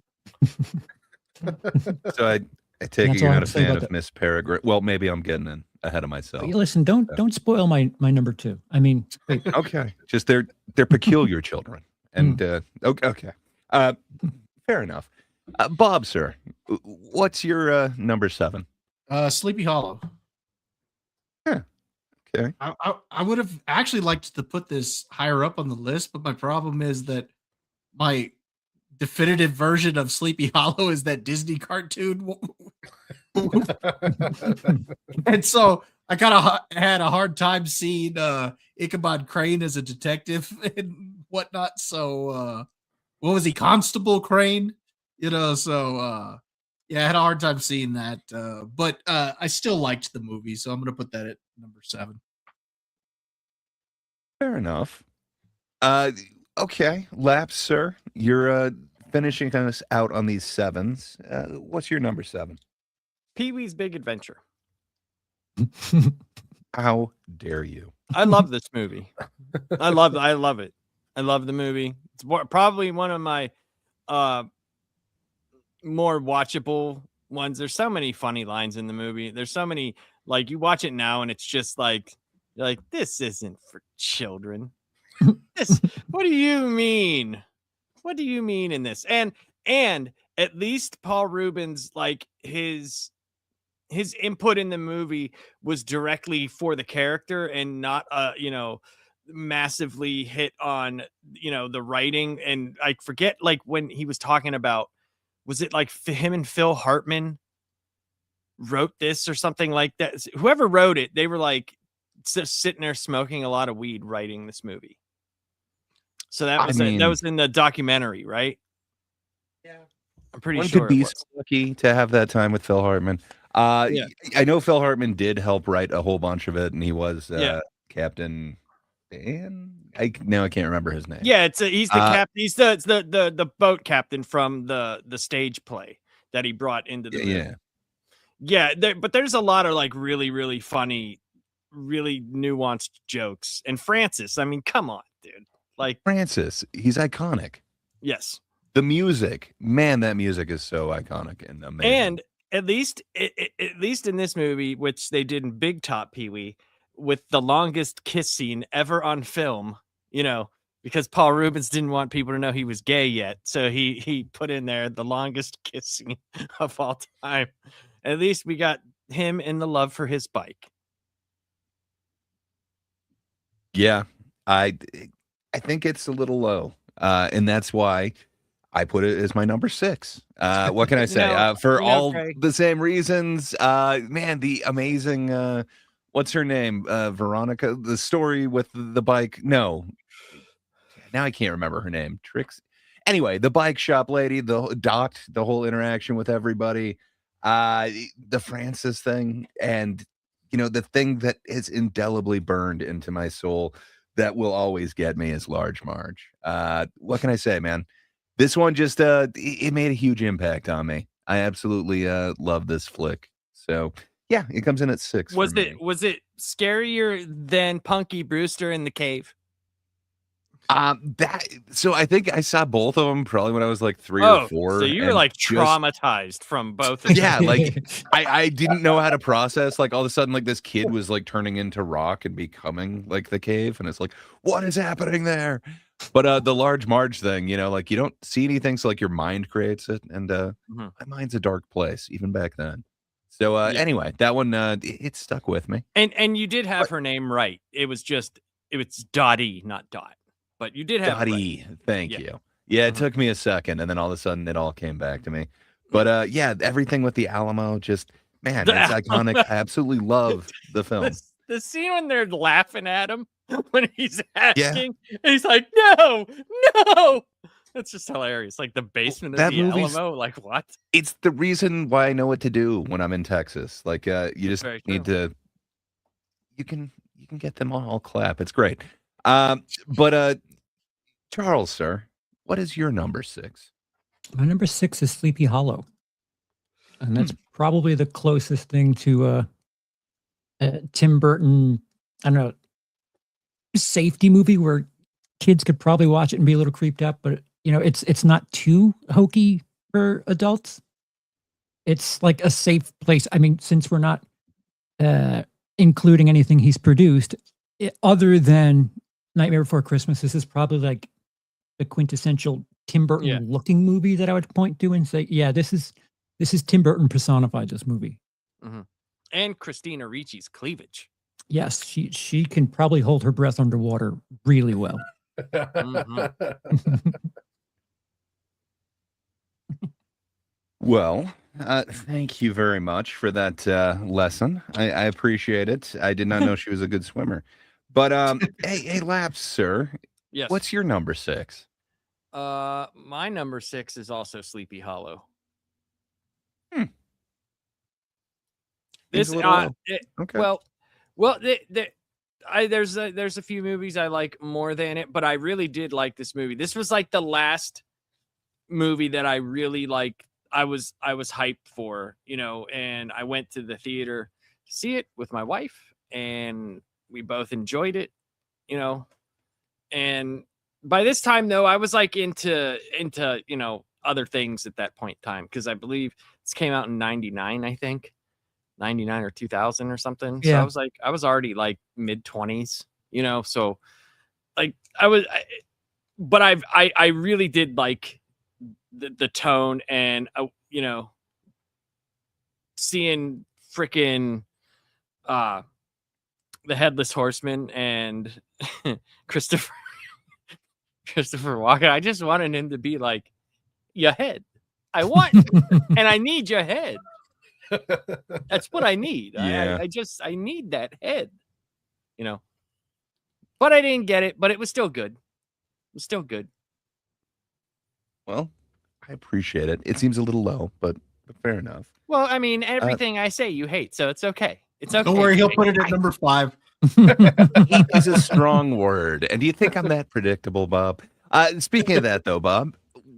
So I take That's it you're all I not have a to say fan about of that. Miss Peregrine. Well, maybe I'm getting in ahead of myself. Listen, don't spoil my number 2. I mean, wait, Okay, just they're peculiar children, and okay, fair enough. Bob, sir, what's your number 7? Sleepy Hollow. Okay. I would have actually liked to put this higher up on the list, but my problem is that my definitive version of Sleepy Hollow is that Disney cartoon. And so I kind of had a hard time seeing Ichabod Crane as a detective and whatnot. So what was he, Constable Crane? So yeah, I had a hard time seeing that. But I still liked the movie, so I'm gonna put that at number 7. Fair enough. Okay, Laps, sir, you're finishing us out on these 7s. What's your number 7? Pee-wee's Big Adventure. How dare you? I love this movie. I love it. I love the movie. It's probably one of my more watchable ones. There's so many funny lines in the movie. There's so many, like, you watch it now and it's just like, you're like, this isn't for children. What do you mean? What do you mean in this? And at least Paul Rubens, like, his input in the movie was directly for the character and not massively hit on the writing. And I forget, like, when he was talking about, was it like him and Phil Hartman wrote this or something like that? Whoever wrote it, they were like just sitting there smoking a lot of weed writing this movie. So that was that was in the documentary, right? Yeah, I'm pretty sure. One could be so lucky to have that time with Phil Hartman. Yeah. I know Phil Hartman did help write a whole bunch of it, and he was Captain Dan. I can't remember his name. Yeah, he's the captain. He's the boat captain from the stage play that he brought into the movie. Yeah. But there's a lot of like really, really funny, really nuanced jokes. And Francis, I mean, come on, dude. Like Francis, he's iconic. Yes. The music, man, that music is so iconic and amazing. And at least in this movie, which they did in Big Top Pee-wee, with the longest kiss scene ever on film, because Paul Rubens didn't want people to know he was gay yet. So he put in there the longest kiss scene of all time. At least we got him in the love for his bike. Yeah, I think it's a little low. And that's why I put it as my number 6. What can I say? For all the same reasons, man, the amazing, what's her name? Veronica, the story with the bike. No, now I can't remember her name. Trix. Anyway, the bike shop lady, the Dot, the whole interaction with everybody, the Francis thing, and the thing that is indelibly burned into my soul that will always get me is Large Marge. What can I say, man? This one just it made a huge impact on me. I absolutely love this flick. So yeah, it comes in at 6. Was it scarier than Punky Brewster in the cave? So I think I saw both of them probably when I was like 3 or 4. So you were like traumatized from both of them. Yeah, like I didn't know how to process, like, all of a sudden, like, this kid was like turning into rock and becoming like the cave, and it's like, what is happening there? But the large Marge thing, like you don't see anything, so like your mind creates it, and my mind's a dark place even back then. So anyway, that one it stuck with me. And you did have her name right. It's Dottie, not Dot. But you did have Dottie. Right. Thank you. Yeah, it took me a second, and then all of a sudden it all came back to me. But yeah, everything with the Alamo, just man, it's iconic. I absolutely love the film. The scene when they're laughing at him when he's asking, and he's like, "No, no." That's just hilarious. Like the basement of the Alamo. Like what? It's the reason why I know what to do when I'm in Texas. Like you just need to. You can get them all clap. It's great. But Charles, sir, what is your number 6? My number 6 is Sleepy Hollow, and that's probably the closest thing to Tim Burton. I don't know, safety movie where kids could probably watch it and be a little creeped out, but it's not too hokey for adults. It's like a safe place. I mean, since we're not including anything he's produced, other than Nightmare Before Christmas, this is probably like the quintessential Tim Burton looking movie that I would point to and say, yeah, this is Tim Burton personified, this movie. And Christina Ricci's cleavage. Yes, she can probably hold her breath underwater really well. Well, thank you very much for that lesson. I appreciate it. I did not know she was a good swimmer. But hey, Laps, sir. Yes. What's your number 6? My number 6 is also Sleepy Hollow. This okay. Well, there's a few movies I like more than it, but I really did like this movie. This was like the last movie that I really like. I was hyped for, and I went to the theater to see it with my wife, and we both enjoyed it, and by this time though, I was like into other things at that point in time, because I believe this came out in 99, I think 99 or 2000 or something. So I was already like mid-20s, so like but I really did like the tone, and seeing freaking the Headless Horseman and Christopher Walken. I just wanted him to be like, your head. I want and I need your head. That's what I need. Yeah. I need that head, but I didn't get it, but it was still good. It was still good. Well, I appreciate it. It seems a little low, but fair enough. Well, I mean, everything I say you hate, so it's okay. It's okay. Don't worry, he'll put it at number 5. Hate is a strong word. And do you think I'm that predictable, Bob? Speaking of that, though, Bob,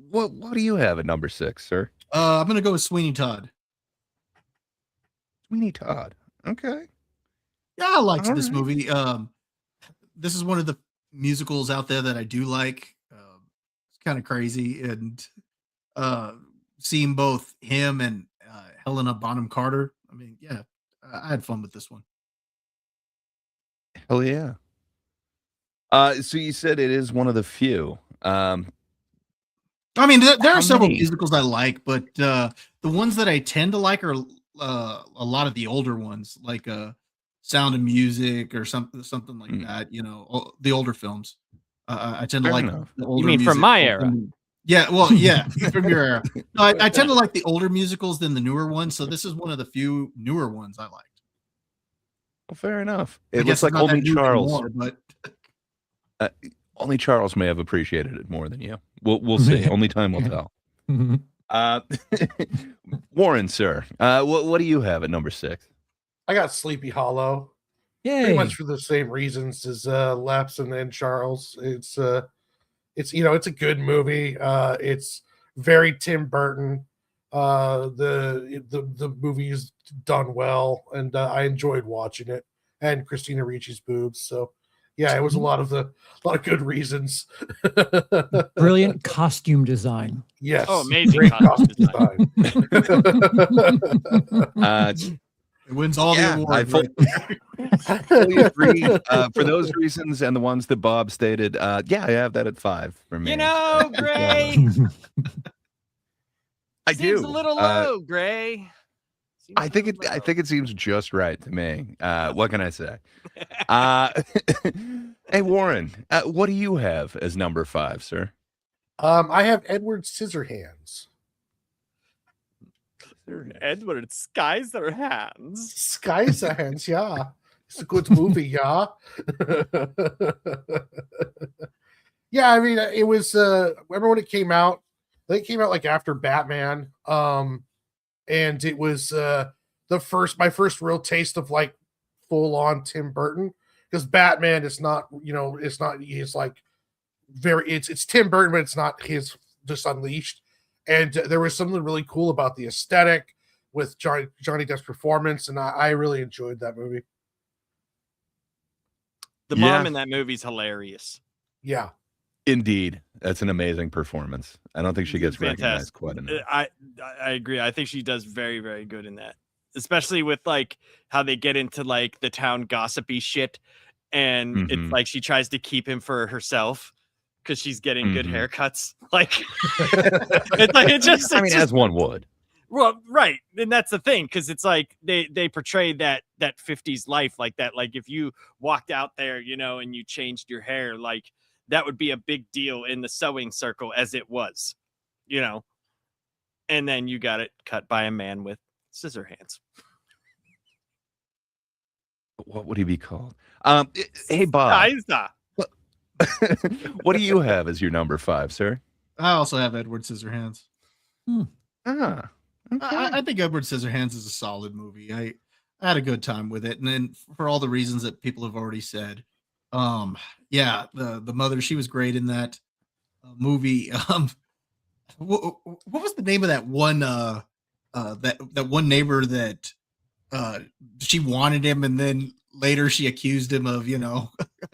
what do you have at number 6, sir? I'm going to go with Sweeney Todd. Sweeney Todd. Okay. Yeah, I liked this movie. This is one of the musicals out there that I do like. It's kind of crazy, and seeing both him and Helena Bonham Carter. I mean, yeah, I had fun with this one. Hell yeah. So you said it is one of the few. I mean, there are several musicals I like, but the ones that I tend to like are a lot of the older ones, like Sound of Music or something like that. The older films. I tend to like the older. You mean from my era? Yeah, well, yeah, from your era. No, I tend to like the older musicals than the newer ones. So this is one of the few newer ones I liked. Well, fair enough. It looks like only Charles. Anymore, but only Charles may have appreciated it more than you. We'll see. Only time will tell. Warren, sir, what do you have at number 6? I got Sleepy Hollow. Yay. Pretty much for the same reasons as Laps and Charles. It's a good movie. It's very Tim Burton. The movie is done well, and I enjoyed watching it. And Christina Ricci's boobs. So yeah, it was a lot of good reasons. Brilliant costume design. Yes. Oh, amazing costume design. It wins all the awards. I fully agree. For those reasons and the ones that Bob stated, I have that at 5 for me. You know, Gray. I Seems do. a little low, Gray. I think it seems just right to me. What can I say? Hey, Warren, what do you have as number 5, sir? I have Edward Scissorhands. Edward Scissorhands. Scissorhands, yeah. It's a good movie, yeah. Yeah, I mean, it was, remember when it came out? I think it came out like after Batman. And it was my first real taste of like full on Tim Burton, because Batman is not, he's like it's Tim Burton, but it's not his just unleashed. And there was something really cool about the aesthetic with Johnny Depp's performance, and I really enjoyed that movie. The mom in that movie's hilarious. Yeah. Indeed. That's an amazing performance. I don't think she gets recognized quite enough. I agree. I think she does very, very good in that. Especially with like how they get into like the town gossipy shit. And it's like she tries to keep him for herself because she's getting good haircuts. Like, as one would. Well, right. And that's the thing, because it's like they portray that 50s life like that. Like if you walked out there, and you changed your hair, like that would be a big deal in the sewing circle as it was, and then you got it cut by a man with scissor hands. What would he be called? Hey, Bob. What do you have as your number 5, sir? I also have Edward Scissorhands. Okay. I think Edward Scissorhands is a solid movie. I had a good time with it, and then for all the reasons that people have already said, the mother, she was great in that movie. What was the name of that one that one neighbor that she wanted him, and then later she accused him of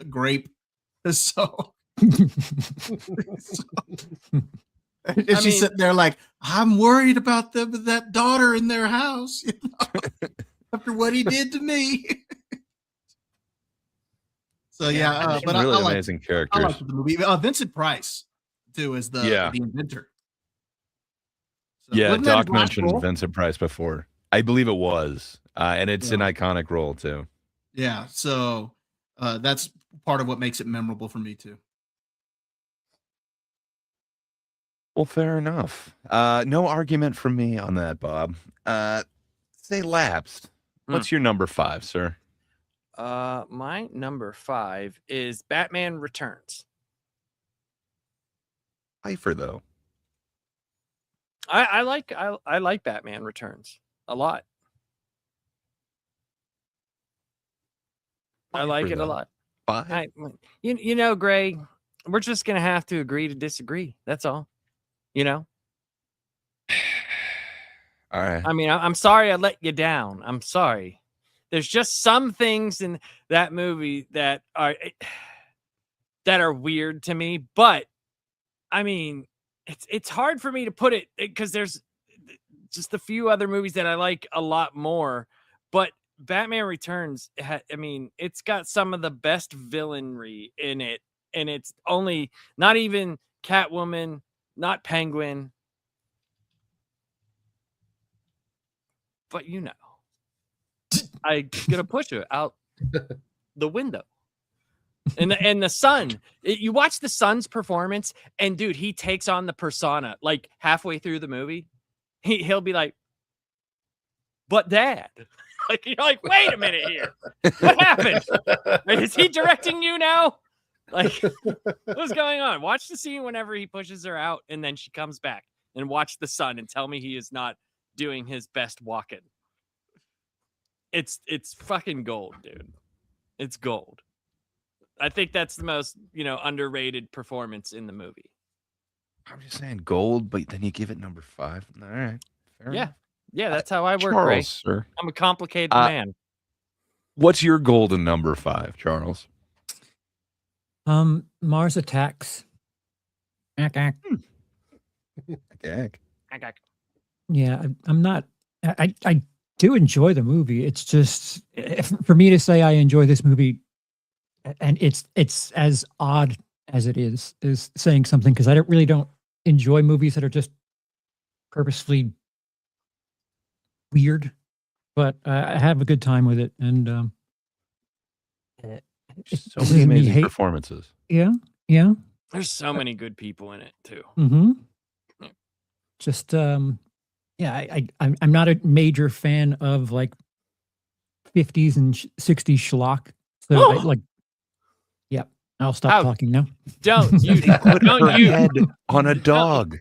grape? So and she's sitting there like, I'm worried about that daughter in their house, after what he did to me. So but really I amazing characters. I liked the movie. Vincent Price too as the inventor. So, Doc mentioned Vincent Price before. I believe it was, and it's an iconic role too. Yeah, so that's part of what makes it memorable for me too. Well, fair enough. No argument from me on that, Bob. Say Lapsed. What's your number 5, sir? My number 5 is Batman Returns. Pfeiffer, though. I like Batman Returns a lot. I like it a lot. 5? Gray, we're just gonna have to agree to disagree. That's all. All right. I mean, I'm sorry I let you down. I'm sorry. There's just some things in that movie that are weird to me, but I mean, it's hard for me to put it because there's just a few other movies that I like a lot more, but Batman Returns, it's got some of the best villainry in it, and it's only not even Catwoman, not Penguin, but I'm gonna push her out the window. And the Sun, you watch the Sun's performance, and dude, he takes on the persona like halfway through the movie. He'll be like, "But Dad," like you're like, "Wait a minute here, what happened? Is he directing you now? Like, what's going on?" Watch the scene whenever he pushes her out, and then she comes back, and watch the Sun, and tell me he is not doing his best walking. It's fucking gold, dude. It's gold. I think that's the most, underrated performance in the movie. I'm just saying gold, but then you give it number 5. All right. Fair enough. Yeah, that's how I work, Charles, Ray. Sir. I'm a complicated man. What's your golden number 5, Charles? Mars Attacks. Okay. Yeah, I'm not. I do enjoy the movie. It's just for me to say I enjoy this movie, and it's as odd as it is saying something, because I don't enjoy movies that are just purposefully weird, but I have a good time with it, and So many amazing performances. Yeah. There's so many good people in it too. Mm-hmm. Just yeah, I'm not a major fan of like 50s and 60s schlock. So yeah, I'll stop talking now. Don't you put her head on a dog.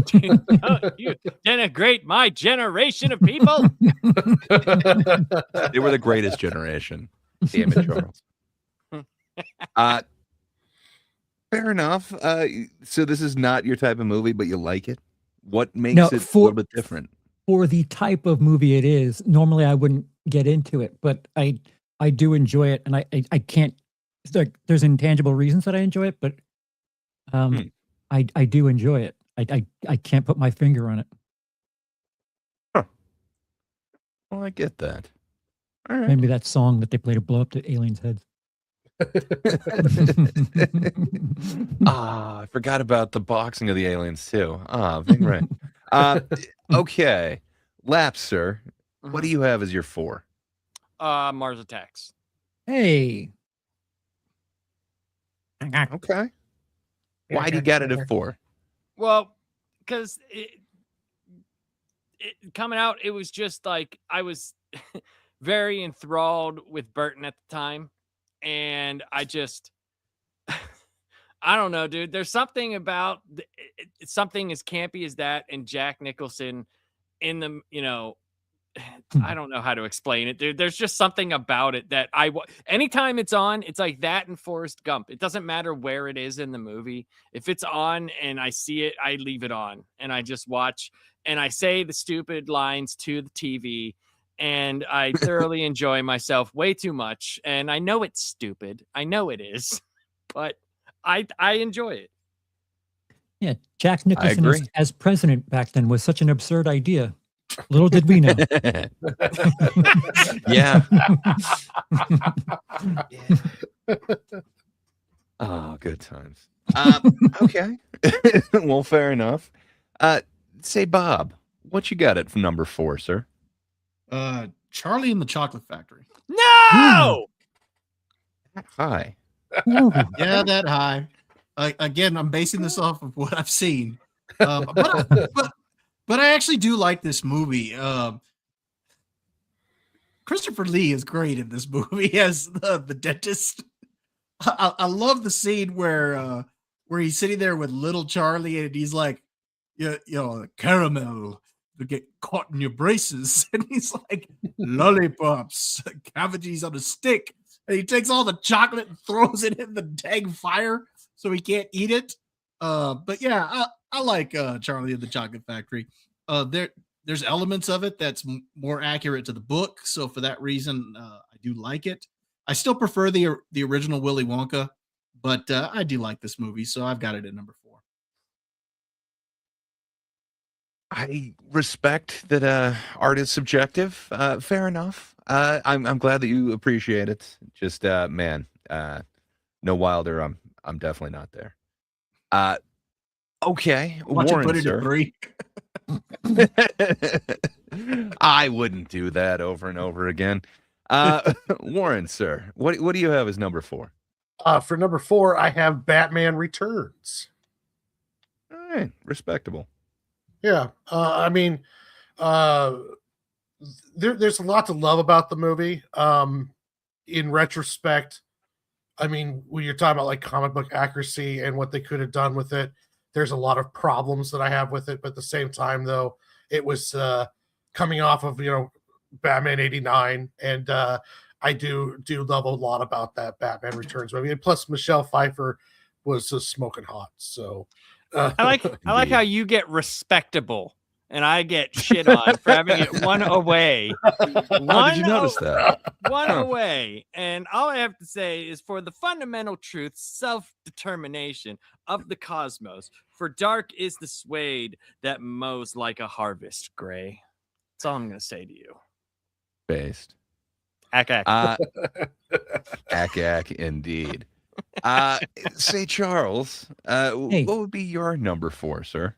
Don't you denigrate my generation of people. They were the greatest generation. Damn it, Charles. Fair enough. So this is not your type of movie, but you like it? What makes it a little bit different? For the type of movie it is, normally I wouldn't get into it, but I do enjoy it, and I can't. There's intangible reasons that I enjoy it, but I do enjoy it. I can't put my finger on it. Huh. Well, I get that. All right. Maybe that song that they play to blow up the aliens' heads. I forgot about the boxing of the aliens too. Being right. Okay, Laps, sir. What do you have as your 4? Mars Attacks. Hey. Okay. Why do you got it at 4? Well, because it coming out, it was just like I was very enthralled with Burton at the time. And I just, I don't know, dude. There's something about something as campy as that, and Jack Nicholson in the, I don't know how to explain it, dude. There's just something about it that anytime it's on, it's like that and Forrest Gump. It doesn't matter where it is in the movie. If it's on and I see it, I leave it on and I just watch and I say the stupid lines to the TV. And I thoroughly enjoy myself way too much. And I know it's stupid. I know it is. But I enjoy it. Yeah, Jack Nicholson as president back then was such an absurd idea. Little did we know. Yeah. Oh, good times. Okay. Well, fair enough. Say, Bob, what you got it from number 4, sir? Charlie and the Chocolate Factory. No! That high. Yeah, that high. Again, I'm basing this off of what I've seen. But I actually do like this movie. Christopher Lee is great in this movie as the dentist. I love the scene where he's sitting there with little Charlie and he's like, caramel to get caught in your braces, and he's like, lollipops, cavities on a stick, and he takes all the chocolate and throws it in the dang fire so he can't eat it. But yeah, I like Charlie and the Chocolate Factory. There's elements of it that's more accurate to the book, so for that reason, I do like it. I still prefer the original Willy Wonka, but I do like this movie, so I've got it at number 4. I respect that art is subjective. Fair enough. I'm glad that you appreciate it. Just man, no Wilder. I'm definitely not there. Okay, Watch Warren, it put it sir. I wouldn't do that over and over again. Warren, sir, what do you have as number 4? For number 4, I have Batman Returns. All right, respectable. Yeah, I mean, there's a lot to love about the movie. In retrospect, I mean, when you're talking about like comic book accuracy and what they could have done with it, there's a lot of problems that I have with it. But at the same time, though, it was coming off of Batman '89, and I do love a lot about that Batman Returns movie. And plus, Michelle Pfeiffer was just smoking hot. So I like how you get respectable and I get shit on for having it one away. How did you notice that? One away. And all I have to say is, for the fundamental truth, self-determination of the cosmos, for dark is the suede that mows like a harvest, Gray. That's all I'm going to say to you. based. Ack, ack. Ack, indeed. Say, Charles, Hey. what would be your number 4, sir?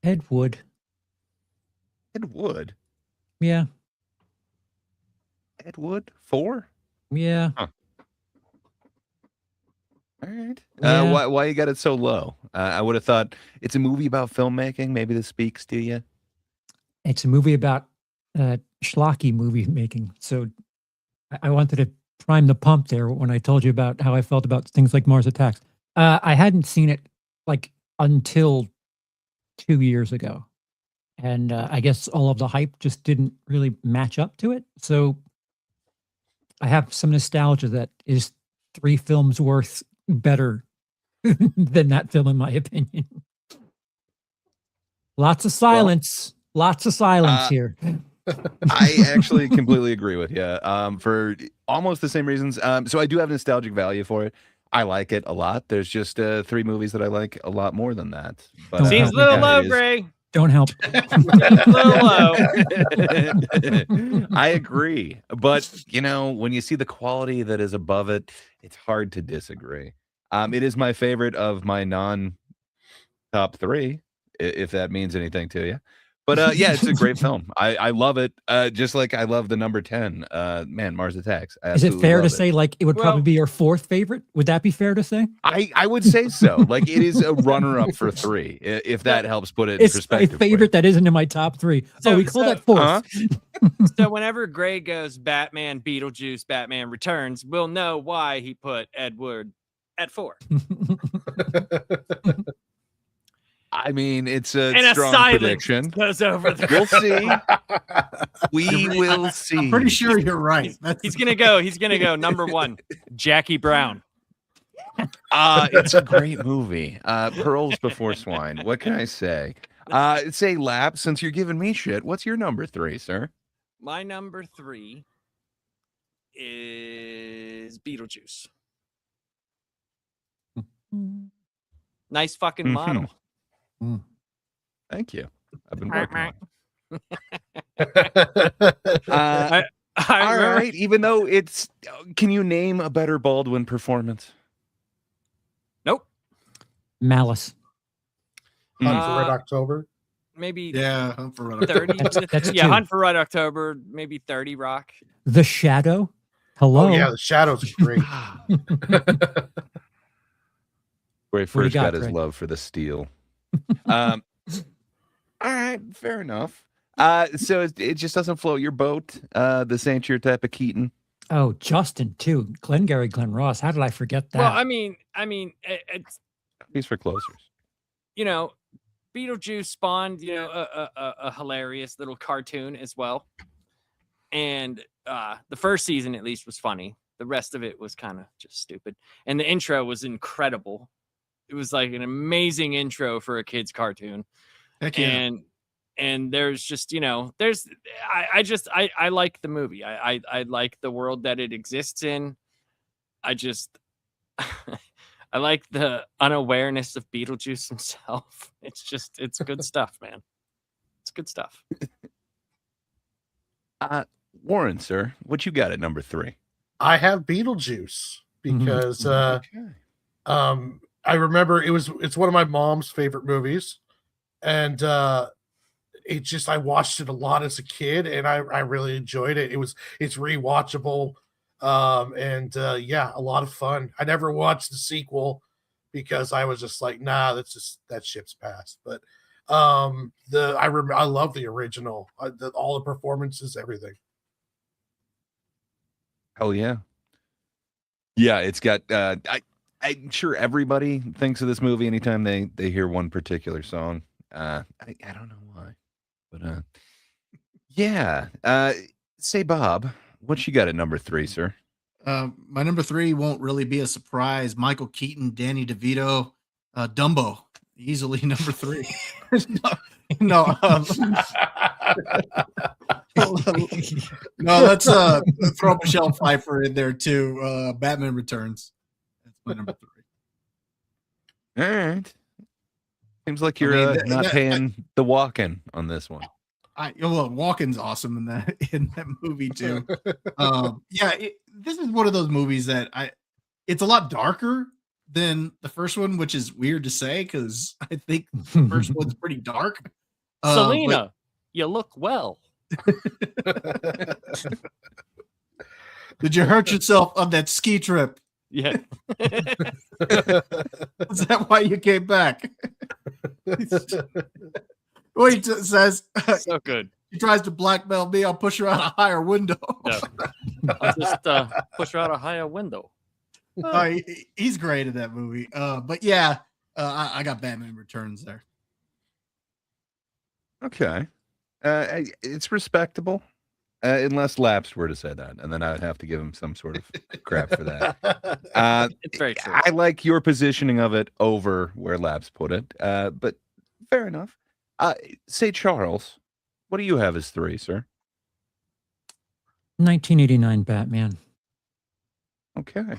Ed Wood. Ed Wood. Yeah. Ed Wood 4. Yeah. Huh. All right. Yeah. Why you got it so low? I would have thought it's a movie about filmmaking. Maybe this speaks to you. It's a movie about schlocky movie making. So I wanted to prime the pump there when I told you about how I felt about things like Mars Attacks. I hadn't seen it like until 2 years ago. And I guess all of the hype just didn't really match up to it. So I have some nostalgia that is 3 films worth better than that film, in my opinion. Lots of silence. Lots of silence here. I actually completely agree with you. For almost the same reasons. So I do have nostalgic value for it. I like it a lot. There's just 3 movies that I like a lot more than that. But Seems a little low, Gray. Don't help. Seems a little low. I agree. But, when you see the quality that is above it, it's hard to disagree. It is my favorite of my non-top 3, if that means anything to you. But yeah, it's a great film. I love it. Just like I love the number 10. Man, Mars Attacks. Is it fair to say like it would probably be your 4th favorite? Would that be fair to say? I would say so. Like it is a runner-up for 3, if that helps put it in perspective. It's a favorite that isn't in my top 3. So we call that 4th. So whenever Gray goes Batman, Beetlejuice, Batman Returns, we'll know why he put Ed Wood at 4. I mean, it's a and strong silence prediction. Goes over the We'll see. We will see. I'm pretty sure you're right. He's gonna go number 1, Jackie Brown. It's a great movie. Pearls Before Swine. What can I say? Say, Lap, since you're giving me shit, what's your number 3, sir? My number 3 is Beetlejuice. Nice fucking model. Thank you. I've been working on it. All right. Even though it's, can you name a better Baldwin performance? Nope. Malice. Hunt for Red October. Maybe Hunt for Red 30. That's yeah, 2. Hunt for Red October. Maybe 30 Rock. The Shadow. Hello. Oh yeah, The Shadow's great. Where he first got his Gray? love for the steel. All right, fair enough. So it just doesn't float your boat. This ain't your type of Keaton. Oh, Justin too. Glengarry Glen Ross. How did I forget that? Well, I mean, it's He's for closers. Beetlejuice spawned a hilarious little cartoon as well, and the first season at least was funny. The rest of it was kind of just stupid, and the intro was incredible. It was like an amazing intro for a kid's cartoon. Heck yeah. And there's just, I like the movie. I like the world that it exists in. I like the unawareness of Beetlejuice himself. It's good stuff, man. It's good stuff. Warren, sir, what you got at number 3? I have Beetlejuice because Okay. I remember it's one of my mom's favorite movies, and I watched it a lot as a kid, and I really enjoyed it. It's rewatchable, and yeah, a lot of fun. I never watched the sequel because I was just like, nah, that ship's passed. But I love the original, all the performances, everything. Hell yeah. Yeah, it's got I'm sure everybody thinks of this movie anytime they hear one particular song. I don't know why, but yeah. Say, Bob, what you got at number 3, sir? My number 3 won't really be a surprise. Michael Keaton, Danny DeVito, Dumbo, easily number 3. No, let's throw Michelle Pfeiffer in there too. Batman Returns. That's my number 3. All right. Seems like you're not paying the walk-in on this one. Walken's awesome in that movie too. This is one of those movies that it's a lot darker than the first one, which is weird to say because I think the first one's pretty dark. Selena, you look well. Did you hurt yourself on that ski trip? Yeah. Is that why you came back? What he says, so good. He tries to blackmail me. I'll push her out a higher window. No. I'll just push her out a higher window. He's great in that movie. But yeah, I got Batman Returns there. Okay. It's respectable. Unless Laps were to say that, and then I would have to give him some sort of crap for that. It's very true. I like your positioning of it over where Laps put it, but fair enough. Say, Charles, what do you have as 3, sir? 1989 Batman. Okay.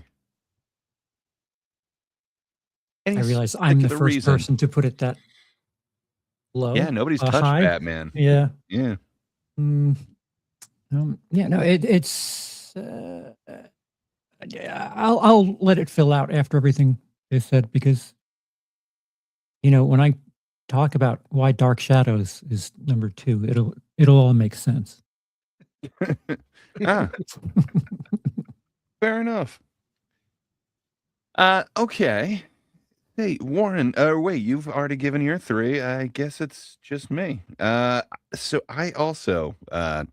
I realize I'm the first person to put it that low. Yeah, nobody's touched high. Batman. Yeah. Yeah. It's. I'll let it fill out after everything is said because, when I talk about why Dark Shadows is number 2, it'll all make sense. Fair enough. Okay. Hey, Warren, wait, you've already given your 3. I guess it's just me. So I also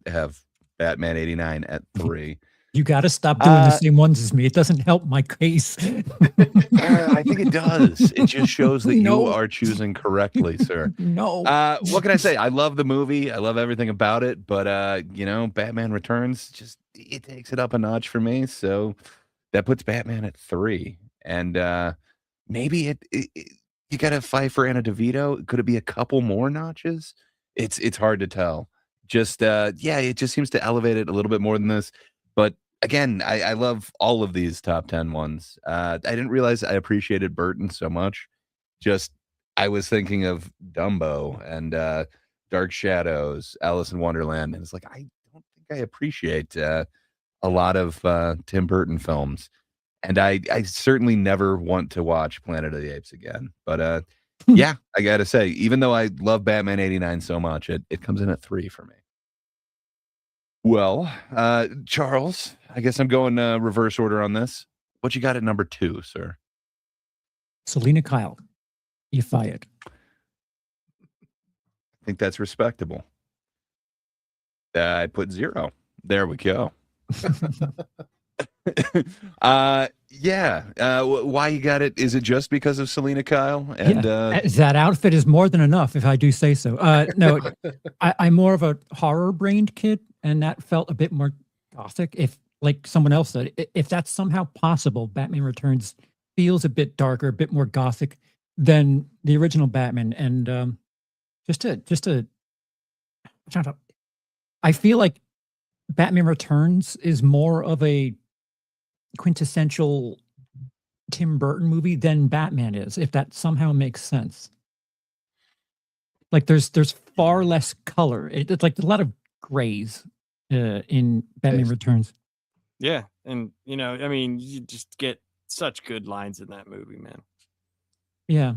have Batman 89 at 3. You got to stop doing the same ones as me. It doesn't help my case. I think it does. It just shows that you are choosing correctly, sir. No. What can I say? I love the movie. I love everything about it. But, Batman Returns, it takes it up a notch for me. So that puts Batman at 3. And maybe you got to fight for Anna DeVito. Could it be a couple more notches? It's hard to tell. It just seems to elevate it a little bit more than this. But again, I love all of these top 10 ones. I didn't realize I appreciated Burton so much. I was thinking of Dumbo and Dark Shadows, Alice in Wonderland, and it's like I don't think I appreciate a lot of Tim Burton films. And I certainly never want to watch Planet of the Apes again. But yeah, I got to say, even though I love Batman 89 so much, it comes in at 3 for me. Well, Charles, I guess I'm going reverse order on this. What you got at number 2, sir? Selena Kyle, you fired. I think that's respectable. I put 0. There we go. Why you got it? Is it just because of Selena Kyle? And that outfit is more than enough, if I do say so. No, I'm more of a horror-brained kid, and that felt a bit more gothic. If, like someone else said, if that's somehow possible, Batman Returns feels a bit darker, a bit more gothic than the original Batman. And I feel like Batman Returns is more of a quintessential Tim Burton movie than Batman is, if that somehow makes sense. Like there's far less color. It's like a lot of grays in Batman Returns. Yeah, and you just get such good lines in that movie, man. Yeah,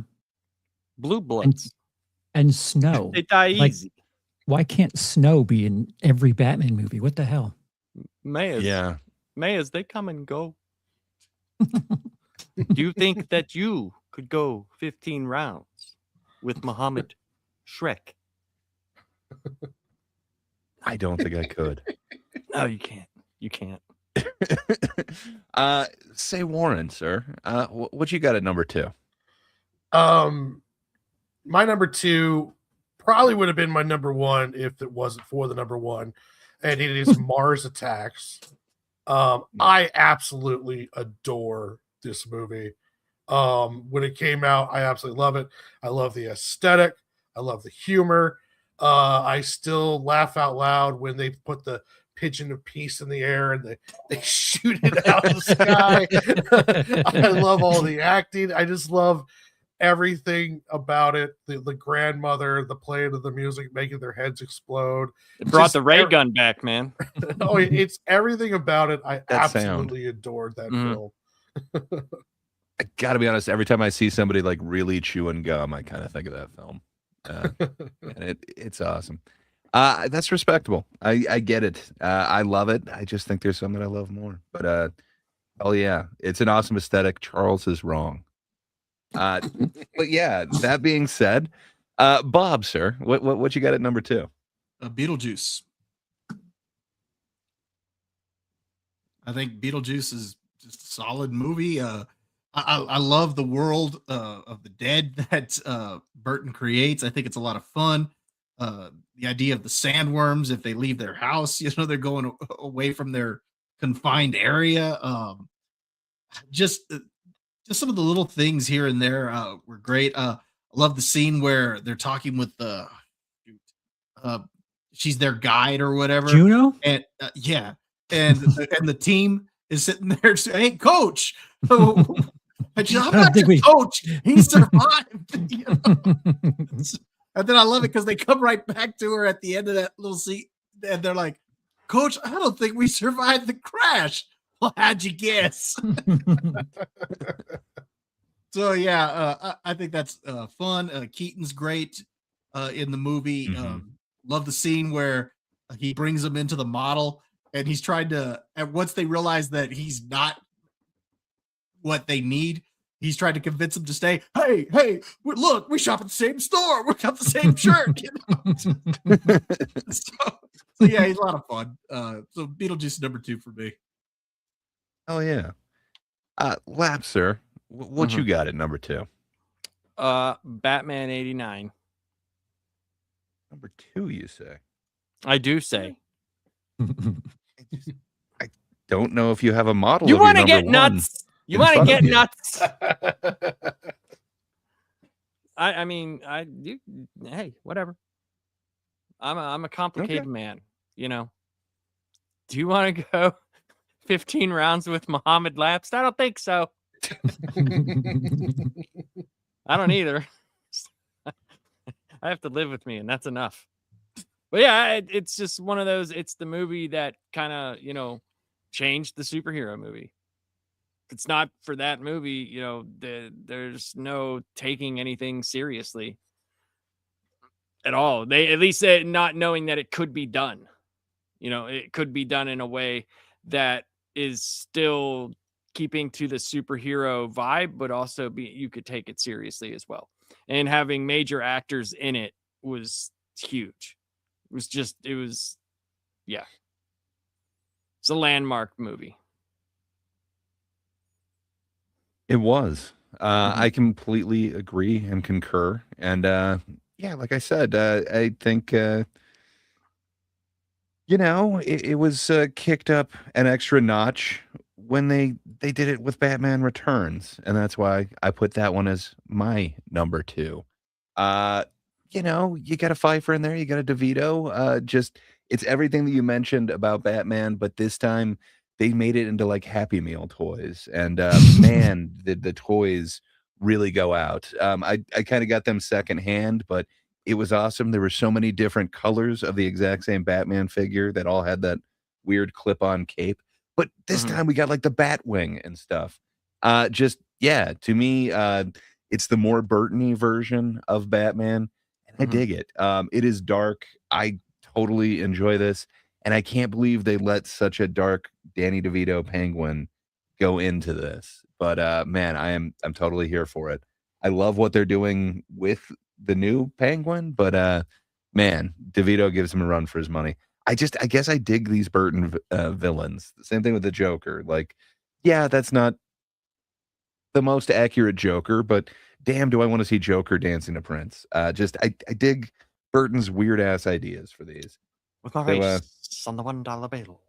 Blue Bloods and snow. They die easy. Why can't snow be in every Batman movie? What the hell? Mayors, they come and go. Do you think that you could go 15 rounds with Muhammad Shrek? I don't think I could. No, you can't. You can't. Say, Warren, sir, what you got at number 2? My number 2 probably would have been my number 1 if it wasn't for the number 1, and it is Mars Attacks. I absolutely adore this movie. When it came out, I absolutely love it. I love the aesthetic. I love the humor. I still laugh out loud when they put the pigeon of peace in the air and they shoot it out of the sky. I love all the acting. I just love everything about it, the grandmother, the playing of the music, making their heads explode. It brought Just the ray gun back, man. Oh, it's everything about it. I That sound. absolutely adored that film. I gotta be honest, every time I see somebody like really chewing gum, I kind of think of that film. And it's awesome. That's respectable. I get it. I love it. I just think there's some that I love more. But oh yeah, it's an awesome aesthetic. Charles is wrong. But yeah, that being said, Bob, sir, what you got at number 2? Beetlejuice. I think Beetlejuice is just a solid movie. I love the world of the dead that Burton creates. I think it's a lot of fun. The idea of the sandworms, if they leave their house, they're going away from their confined area. Just some of the little things here and there were great. I love the scene where they're talking with she's their guide or whatever. Juno? And yeah. And the team is sitting there saying, "Hey, coach." I'm not your coach. He survived. And then I love it because they come right back to her at the end of that little scene, and they're like, "Coach, I don't think we survived the crash." Well, how'd you guess? So yeah, I think that's fun. Keaton's great in the movie. Love the scene where he brings them into the model, and he's trying to. And once they realize that he's not what they need, he's trying to convince them to stay. Hey, look, we shop at the same store. We got the same shirt. So yeah, he's a lot of fun. So Beetlejuice number 2 for me. Oh yeah. Lap, sir, what you got at number 2? Batman 89. Number 2, you say? I do say. I don't know if you have a model. You want to get nuts? You want to get nuts? I mean, hey, whatever. I'm a complicated man, Do you want to go 15 rounds with Muhammad Lapsed? I don't think so. I don't either. I have to live with me, and that's enough. But yeah, it's just one of those. It's the movie that kind of, changed the superhero movie. If it's not for that movie, there's no taking anything seriously at all. They at least not knowing that it could be done. It could be done in a way that is still keeping to the superhero vibe, but also you could take it seriously as well. And having major actors in it was huge. It's a landmark movie. It was. I completely agree and concur. And yeah, like I said, I think it was kicked up an extra notch when they did it with Batman Returns, and that's why I put that one as my number 2. You got a Pfeiffer in there, you got a DeVito. It's everything that you mentioned about Batman, but this time they made it into like Happy Meal toys, and man, the toys really go out. I kind of got them secondhand, but it was awesome. There were so many different colors of the exact same Batman figure that all had that weird clip-on cape. But this time we got like the Batwing and stuff. To me, it's the more Burton-y version of Batman. And I dig it. It is dark. I totally enjoy this. And I can't believe they let such a dark Danny DeVito Penguin go into this. But man, I'm totally here for it. I love what they're doing with the new Penguin, but man, DeVito gives him a run for his money. I guess I dig these Burton villains. The same thing with the Joker. Like, yeah, that's not the most accurate Joker, but damn, do I want to see Joker dancing to Prince? I dig Burton's weird ass ideas for these. With my face on the $1 bill.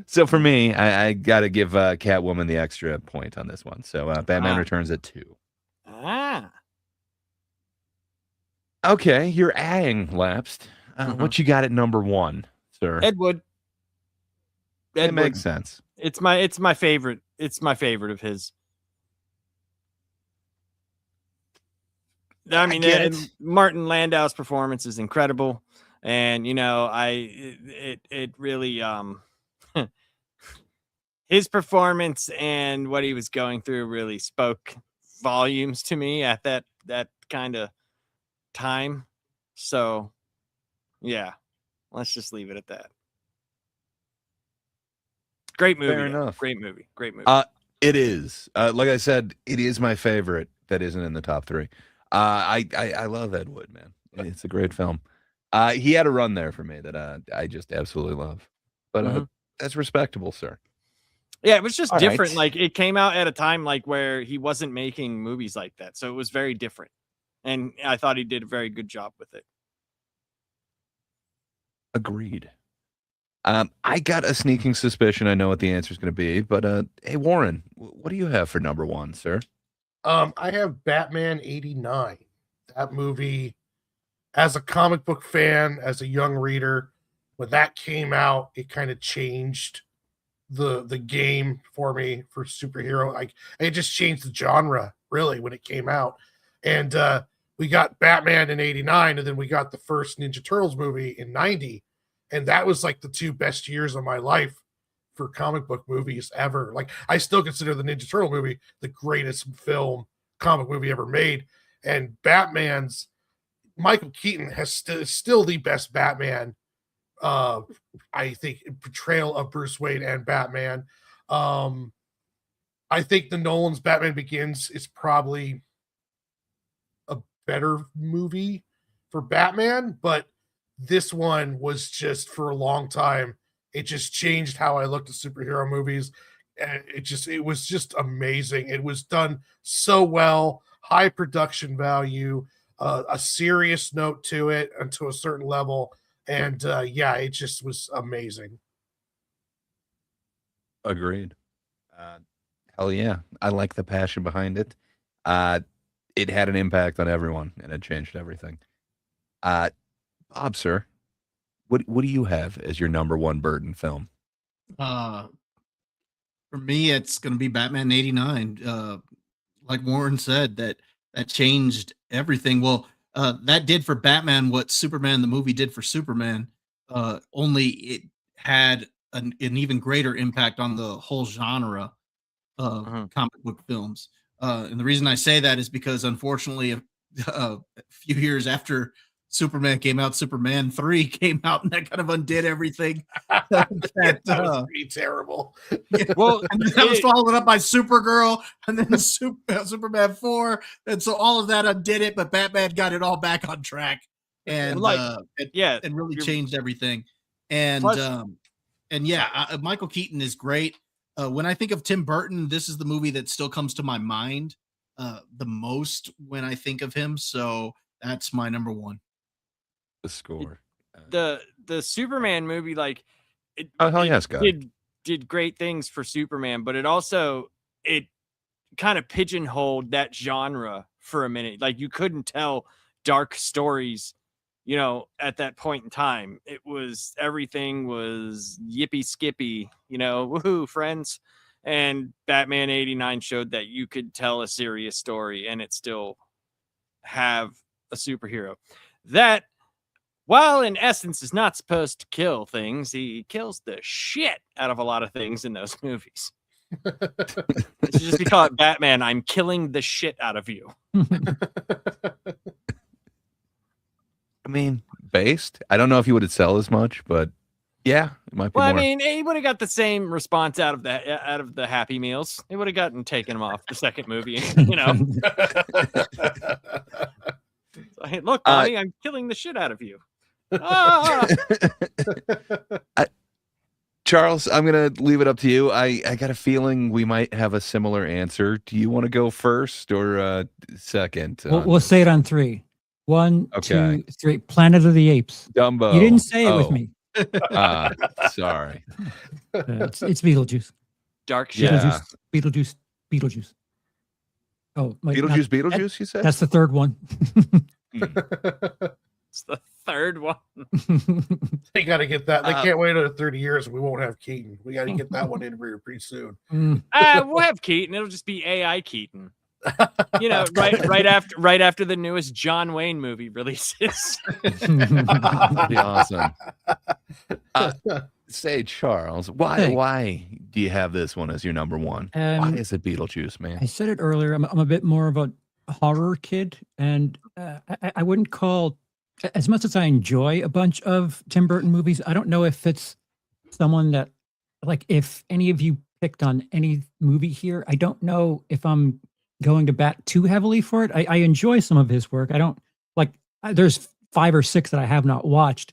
So for me, I got to give Catwoman the extra point on this one. So Batman Returns at 2. Okay, you're ahhing, Lapsed. What you got at number 1, sir? Ed Wood. It makes sense. It's my favorite. It's my favorite of his. I mean, get it. Martin Landau's performance is incredible, and it really his performance and what he was going through really spoke volumes to me at that kind of time. So, yeah, let's just leave it at that. Great movie. Fair enough. Great movie. Great movie. It is. Like I said, it is my favorite that isn't in the top 3. I love Ed Wood, man. It's a great film. He had a run there for me that I just absolutely love. But that's respectable, sir. Yeah, it was just All different. right. Like, it came out at a time like where he wasn't making movies like that, so it was very different. And I thought he did a very good job with it. Agreed. I got a sneaking suspicion I know what the answer is going to be, but hey, Warren, what do you have for number 1, sir? I have Batman 89. That movie, as a comic book fan, as a young reader, when that came out, it kind of changed the game for me for superhero. Like, it just changed the genre really when it came out. And we got Batman in 89, and then we got the first Ninja Turtles movie in 90. And that was like the 2 best years of my life for comic book movies ever. Like, I still consider the Ninja Turtle movie the greatest comic movie ever made. And Batman's Michael Keaton has still the best Batman. I think portrayal of Bruce Wayne and Batman. I think the Nolan's Batman Begins is probably a better movie for Batman, but this one was just, for a long time, it just changed how I looked at superhero movies. And it was just amazing. It was done so well, high production value, a serious note to it, and to a certain level. And yeah, it just was amazing. Agreed. Hell yeah. I like the passion behind it. It had an impact on everyone, and it changed everything. Bob, sir, what do you have as your number 1 Burton film? For me, it's going to be Batman 89. Like Warren said, that changed everything. Well, that did for Batman what Superman the movie did for Superman. Only it had an even greater impact on the whole genre of comic book films. And the reason I say that is because, unfortunately, a few years after Superman came out, Superman 3 came out, and that kind of undid everything. That was pretty terrible. Well, and that was followed up by Supergirl, and then Superman 4, and so all of that undid it. But Batman got it all back on track, and and really changed everything. And Michael Keaton is great. When I think of Tim Burton, this is the movie that still comes to my mind the most when I think of him. So that's my number 1. The score. The Superman movie, like, hell yes, Scott. Did great things for Superman, but it kind of pigeonholed that genre for a minute. Like, you couldn't tell dark stories, at that point in time. Everything was yippee skippy, woohoo, friends. And Batman 89 showed that you could tell a serious story and it still have a superhero. That, while in essence is not supposed to kill things, he kills the shit out of a lot of things in those movies. It's just because Batman, I'm killing the shit out of you. I mean, based. I don't know if he would sell as much, but yeah, it might be. Well, more. I mean, he would have got the same response out of the Happy Meals. They would have gotten taken him off the second movie. So, hey, look, Bonnie, I'm killing the shit out of you. Charles, I'm gonna leave it up to you. I got a feeling we might have a similar answer. Do you want to go first or second? We'll say it on 3. 1, Okay. 2, 3. Planet of the Apes. Dumbo. You didn't say it with me. Sorry. It's Beetlejuice. Dark shit. Yeah. Beetlejuice. Oh, Beetlejuice, you said? That's the third one. It's the third one. They got to get that. They can't wait another 30 years and we won't have Keaton. We got to get that one in here pretty soon. We'll have Keaton. It'll just be AI Keaton. You know, right after the newest John Wayne movie releases. That'd be awesome. Say, Charles, why do you have this one as your number one? Why is it Beetlejuice, man? I said it earlier. I'm a bit more of a horror kid, and I wouldn't call, as much as I enjoy a bunch of Tim Burton movies, I don't know if it's someone that, like, if any of you picked on any movie here, I don't know if I'm going to bat too heavily for it. I enjoy some of his work. I don't like, there's 5 or 6 that I have not watched.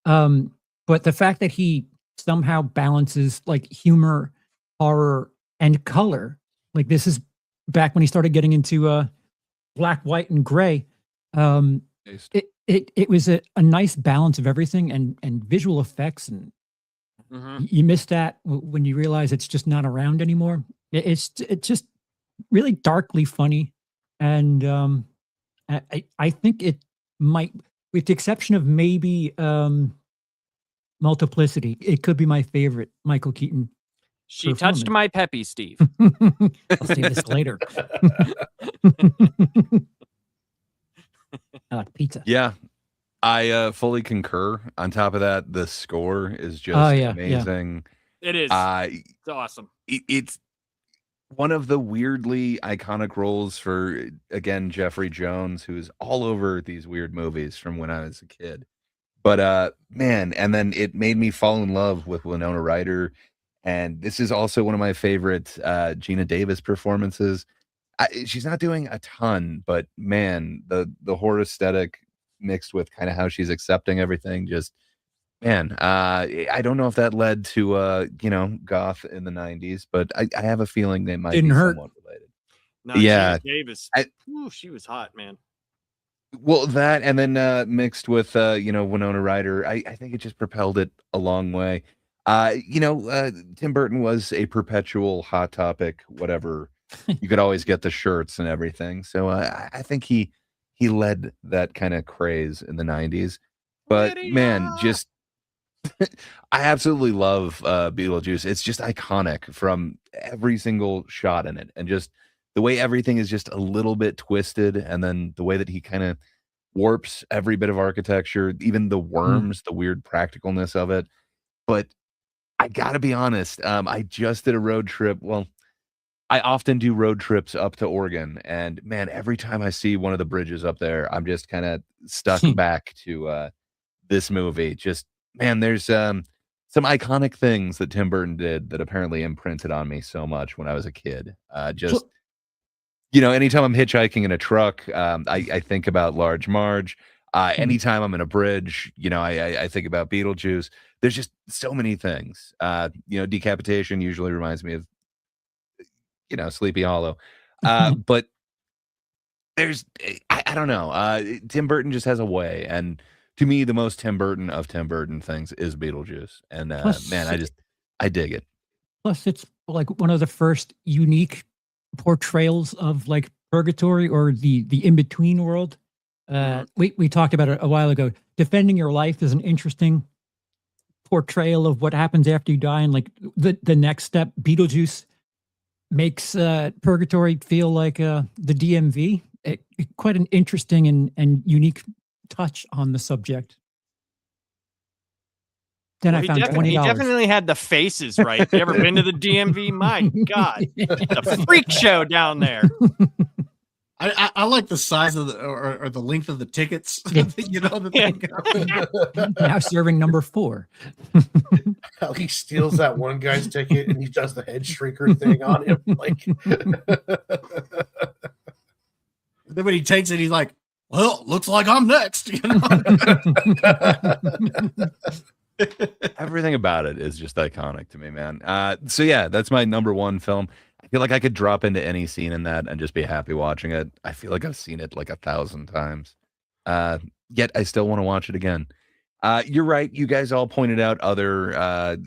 But the fact that he somehow balances like humor, horror, and color, like this is back when he started getting into black, white, and gray. It was a nice balance of everything, and visual effects, and you miss that when you realize it's just not around anymore. It's just really darkly funny, and I think it might, with the exception of maybe Multiplicity, it could be my favorite Michael Keaton. She touched my peppy, Steve. I'll say this later. I like pizza. Yeah, I fully concur. On top of that, the score is just amazing. It is. It's awesome. It's one of the weirdly iconic roles for, again, Jeffrey Jones, who's all over these weird movies from when I was a kid. But man, and then it made me fall in love with Winona Ryder. And this is also one of my favorite Gina Davis performances. She's not doing a ton, but man, the horror aesthetic mixed with kind of how she's accepting everything, just, man, I don't know if that led to goth in the 90s, but I have a feeling they might be somewhat related. No, yeah, Gina Davis. She was hot, man. Well, that, and then mixed with Winona Ryder, I think it just propelled it a long way. Tim Burton was a perpetual hot topic, whatever. You could always get the shirts and everything. So I think he led that kind of craze in the 90s. But man, just I absolutely love Beetlejuice. It's just iconic from every single shot in it, and just the way everything is just a little bit twisted, and then the way that he kind of warps every bit of architecture, even the worms, the weird practicalness of it. But I gotta be honest, I just did a road trip. Well, I often do road trips up to Oregon, and man, every time I see one of the bridges up there, I'm just kind of stuck back to this movie. Just, man, there's some iconic things that Tim Burton did that apparently imprinted on me so much when I was a kid. Anytime I'm hitchhiking in a truck, I think about Large Marge. Anytime I'm in a bridge, I think about Beetlejuice. There's just so many things. Decapitation usually reminds me of, Sleepy Hollow. But there's, I don't know. Tim Burton just has a way. And to me, the most Tim Burton of Tim Burton things is Beetlejuice. And man, I dig it. Plus, it's like one of the first unique portrayals of like purgatory or the in-between world. We talked about it a while ago. Defending your life is an interesting portrayal of what happens after you die, and like the next step. Beetlejuice makes purgatory feel like the DMV. Quite an interesting and unique touch on the subject. Then I found $20. He definitely had the faces right. You ever been to the DMV? My God, the freak show down there. I like the size of or the length of the tickets. Now serving number 4. How he steals that one guy's ticket and he does the head shrieker thing on him. Like, then when he takes it, he's like, "Well, looks like I'm next." Everything about it is just iconic to me, man. So yeah, that's my number one film. I feel like I could drop into any scene in that and just be happy watching it. I feel like I've seen it like 1,000 times. Yet I still want to watch it again. You're right. You guys all pointed out other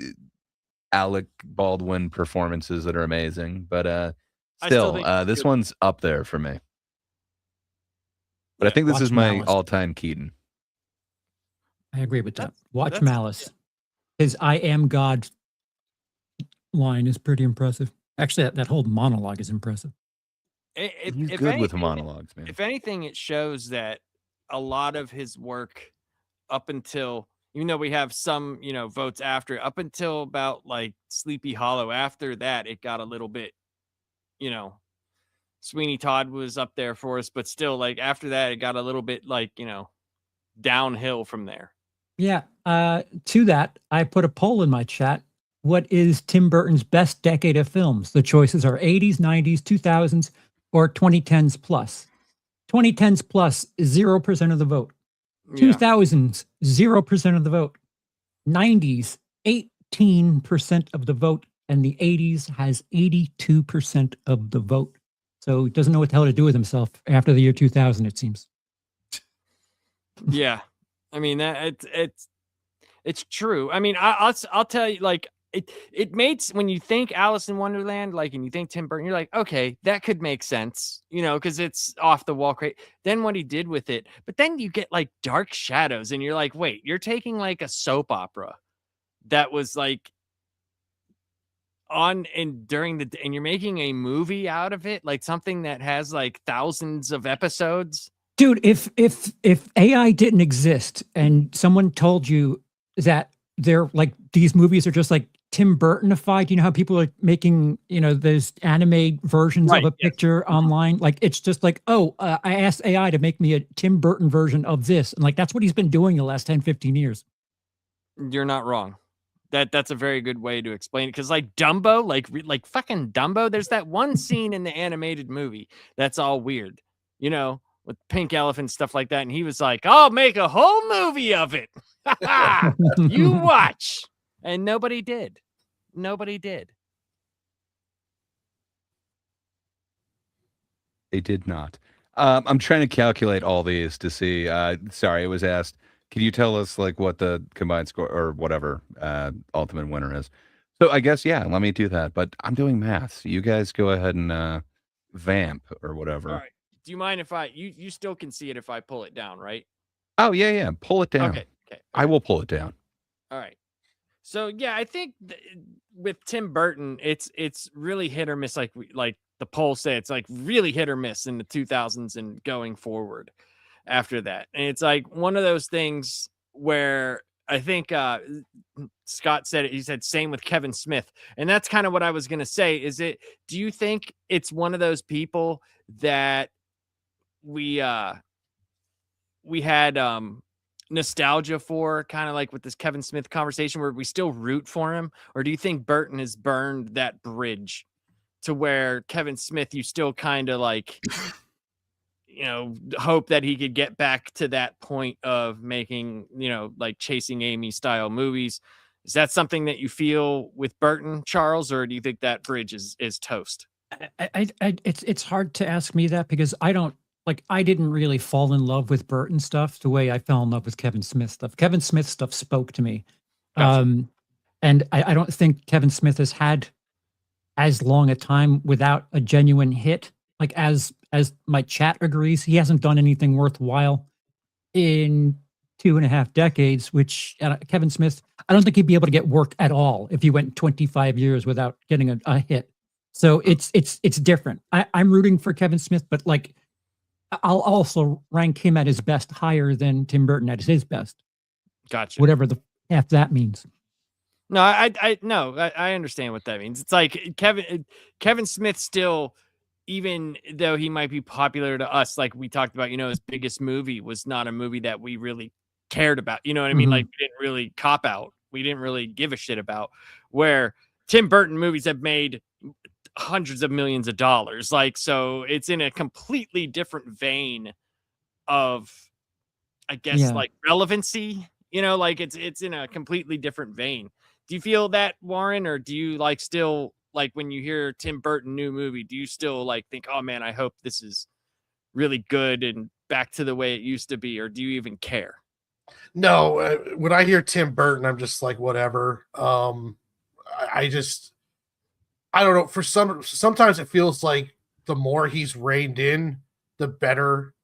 Alec Baldwin performances that are amazing, but still this one's up there for me. But I think this is my all-time Keaton. I agree with that. Watch Malice. His "I am God" line is pretty impressive. Actually, that whole monologue is impressive. He's if good with anything, monologues, man. if anything, it shows that a lot of his work up until, even though we have some, votes after, up until about like Sleepy Hollow, after that, it got a little bit, Sweeney Todd was up there for us, but still, like, after that, it got a little bit like, downhill from there. Yeah. To that, I put a poll in my chat. What is Tim Burton's best decade of films? The choices are 80s, 90s, 2000s, or 2010s plus. 2010s plus is 0% of the vote. Yeah. 2000s, 0% of the vote. 90s, 18% of the vote. And the 80s has 82% of the vote. So he doesn't know what the hell to do with himself after the year 2000, it seems. Yeah. I mean, that it's true. I mean, I'll tell you, like, it made, when you think Alice in Wonderland, like, and you think Tim Burton, you're like, okay, that could make sense, because it's off the wall great. Then what he did with it, but then you get like Dark Shadows, and you're like, wait, you're taking like a soap opera that was like on and during the, and you're making a movie out of it, like something that has like thousands of episodes. Dude, if AI didn't exist and someone told you that they're like, these movies are just like Tim Burtonified, how people are making, those anime versions of a picture online. Like, it's just like, I asked AI to make me a Tim Burton version of this. And like, that's what he's been doing the last 10, 15 years. You're not wrong. That's a very good way to explain it. Cause like Dumbo, like fucking Dumbo, there's that one scene in the animated movie that's all weird, with pink elephants, stuff like that. And he was like, I'll make a whole movie of it. You watch. And nobody did. Nobody did. They did not. I'm trying to calculate all these to see. Sorry, it was asked. Can you tell us like what the combined score or whatever ultimate winner is? So I guess, yeah, let me do that. But I'm doing math. So you guys go ahead and vamp or whatever. All right. Do you mind if you still can see it if I pull it down, right? Oh, yeah. Pull it down. Okay. I will pull it down. All right. So yeah, I think with Tim Burton, it's really hit or miss. Like the poll said, it's like really hit or miss in the 2000s and going forward after that. And it's like one of those things where I think Scott said it. He said same with Kevin Smith, and that's kind of what I was gonna say. Do you think it's one of those people that we had nostalgia for, kind of like with this Kevin Smith conversation, where we still root for him? Or do you think Burton has burned that bridge to where Kevin Smith, you still kind of like, hope that he could get back to that point of making, like Chasing Amy style movies? Is that something that you feel with Burton, Charles, or do you think that bridge is toast? It's hard to ask me that because I didn't really fall in love with Burton stuff the way I fell in love with Kevin Smith stuff. Kevin Smith stuff spoke to me. Gotcha. And I don't think Kevin Smith has had as long a time without a genuine hit. Like as my chat agrees, he hasn't done anything worthwhile in 2.5 decades, which Kevin Smith, I don't think he'd be able to get work at all if he went 25 years without getting a hit. So it's different. I'm rooting for Kevin Smith, but like, I'll also rank him at his best higher than Tim Burton at his best. Gotcha. Whatever the F that means. No, I understand what that means. It's like Kevin Smith still, even though he might be popular to us, like we talked about, his biggest movie was not a movie that we really cared about. You know what I mean? Mhm. Like we didn't really cop out. We didn't really give a shit about, where Tim Burton movies have made hundreds of millions of dollars. Like, so it's in a completely different vein of, I guess, like relevancy, like it's in a completely different vein. Do you feel that, Warren, or do you like still, like when you hear Tim Burton new movie, do you still like think, oh man, I hope this is really good and back to the way it used to be, or do you even care? No, when I hear Tim Burton, I'm just like, whatever. I don't know. Sometimes it feels like the more he's reined in, the better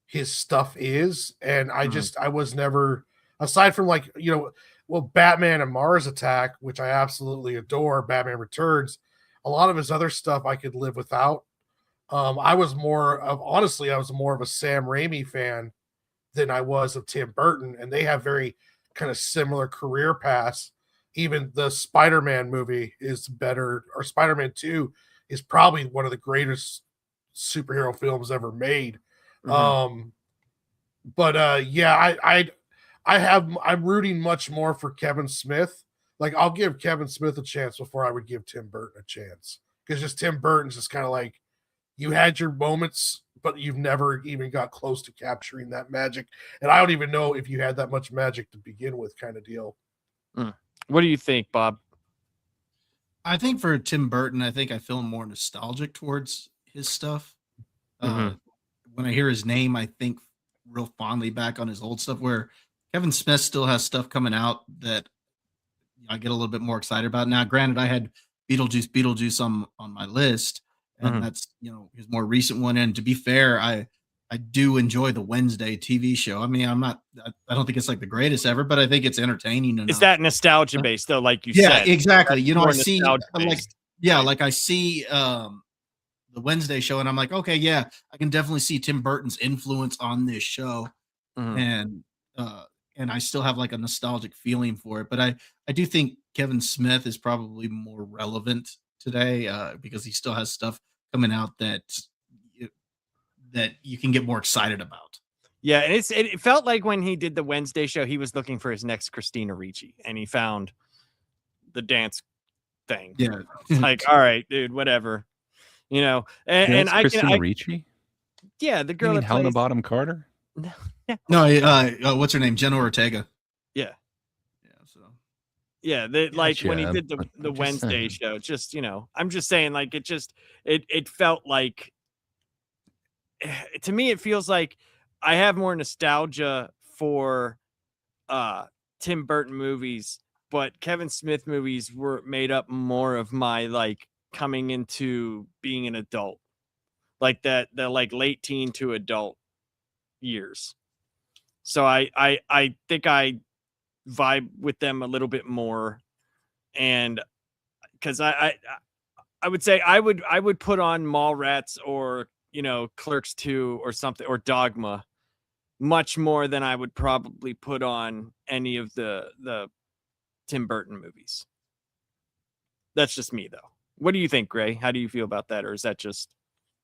his stuff is. And I was never, aside from like, Batman and Mars Attack, which I absolutely adore, Batman Returns, a lot of his other stuff I could live without. I was more of a Sam Raimi fan than I was of Tim Burton, and they have very kind of similar career paths. Even the Spider-Man movie is better, or Spider-Man 2 is probably one of the greatest superhero films ever made. I'm rooting much more for Kevin Smith. Like, I'll give Kevin Smith a chance before I would give Tim Burton a chance, because just Tim Burton's just kind of like, you had your moments, but you've never even got close to capturing that magic. And I don't even know if you had that much magic to begin with, kind of deal. What do you think, Bob? I think for Tim Burton, I think I feel more nostalgic towards his stuff. When I hear his name, I think real fondly back on his old stuff, where Kevin Smith still has stuff coming out that I get a little bit more excited about. Now, granted, I had Beetlejuice on my list, and that's, his more recent one. And to be fair, I do enjoy the Wednesday TV show. I mean, I don't think it's like the greatest ever, but I think it's entertaining enough. Is that nostalgia based though, like you yeah, said? exactly. That's I see I see the Wednesday show, and I'm like, okay, yeah, I can definitely see Tim Burton's influence on this show. And I still have like a nostalgic feeling for it. But I do think Kevin Smith is probably more relevant today, because he still has stuff coming out that you can get more excited about. Yeah, and it felt like when he did the Wednesday show, he was looking for his next Christina Ricci, and he found the dance thing. Yeah, it's like, all right, dude, whatever, And I Christina Ricci. Yeah, the girl that Helena plays... Bottom Carter. No, what's her name? Jenna Ortega. Yeah. So. Yeah, when he did the Wednesday show, just I'm just saying, like, it felt like, to me, it feels like I have more nostalgia for Tim Burton movies, but Kevin Smith movies were made up more of my like coming into being an adult, like the like late teen to adult years. So I think I vibe with them a little bit more, and because I would say I would put on Mallrats or Clerks 2 or something, or Dogma, much more than I would probably put on any of the Tim Burton movies. That's just me, though. What do you think, Gray? How do you feel about that? Or is that just...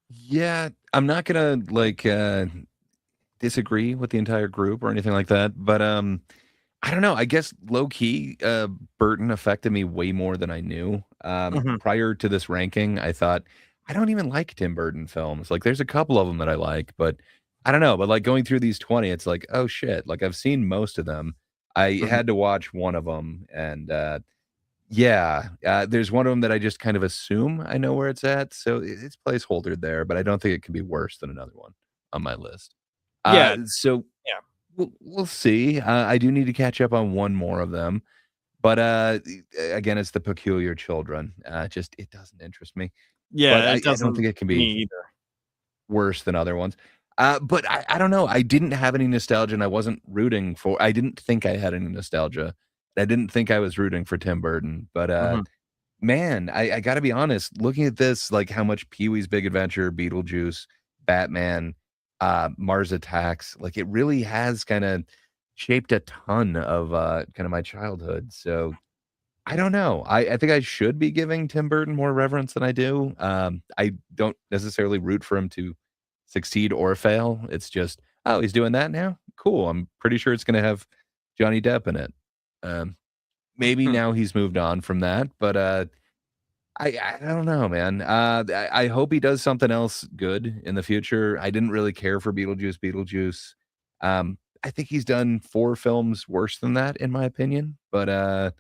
Yeah, I'm not gonna disagree with the entire group or anything like that, but I don't know. I guess low key, Burton affected me way more than I knew. Prior to this ranking, I thought, I don't even like Tim Burton films. Like, there's a couple of them that I like, but I don't know. But like going through these 20, it's like, oh shit! Like, I've seen most of them. I had to watch one of them, and there's one of them that I just kind of assume I know where it's at, so it's placeholder there. But I don't think it can be worse than another one on my list. So we'll see. I do need to catch up on one more of them, but again, it's The Peculiar Children. It doesn't interest me. Yeah, I don't think it can be either worse than other ones. But I don't know. I didn't have any nostalgia, and I wasn't rooting for... I didn't think I had any nostalgia. I didn't think I was rooting for Tim Burton. But man, I got to be honest. Looking at this, like how much Pee-wee's Big Adventure, Beetlejuice, Batman, Mars Attacks, like it really has kind of shaped a ton of kind of my childhood. So I don't know. I think I should be giving Tim Burton more reverence than I do. I don't necessarily root for him to succeed or fail. It's just, oh, he's doing that now? Cool. I'm pretty sure it's going to have Johnny Depp in it. Maybe now he's moved on from that, but I don't know, man. I hope he does something else good in the future. I didn't really care for Beetlejuice. I think he's done 4 films worse than that, in my opinion. But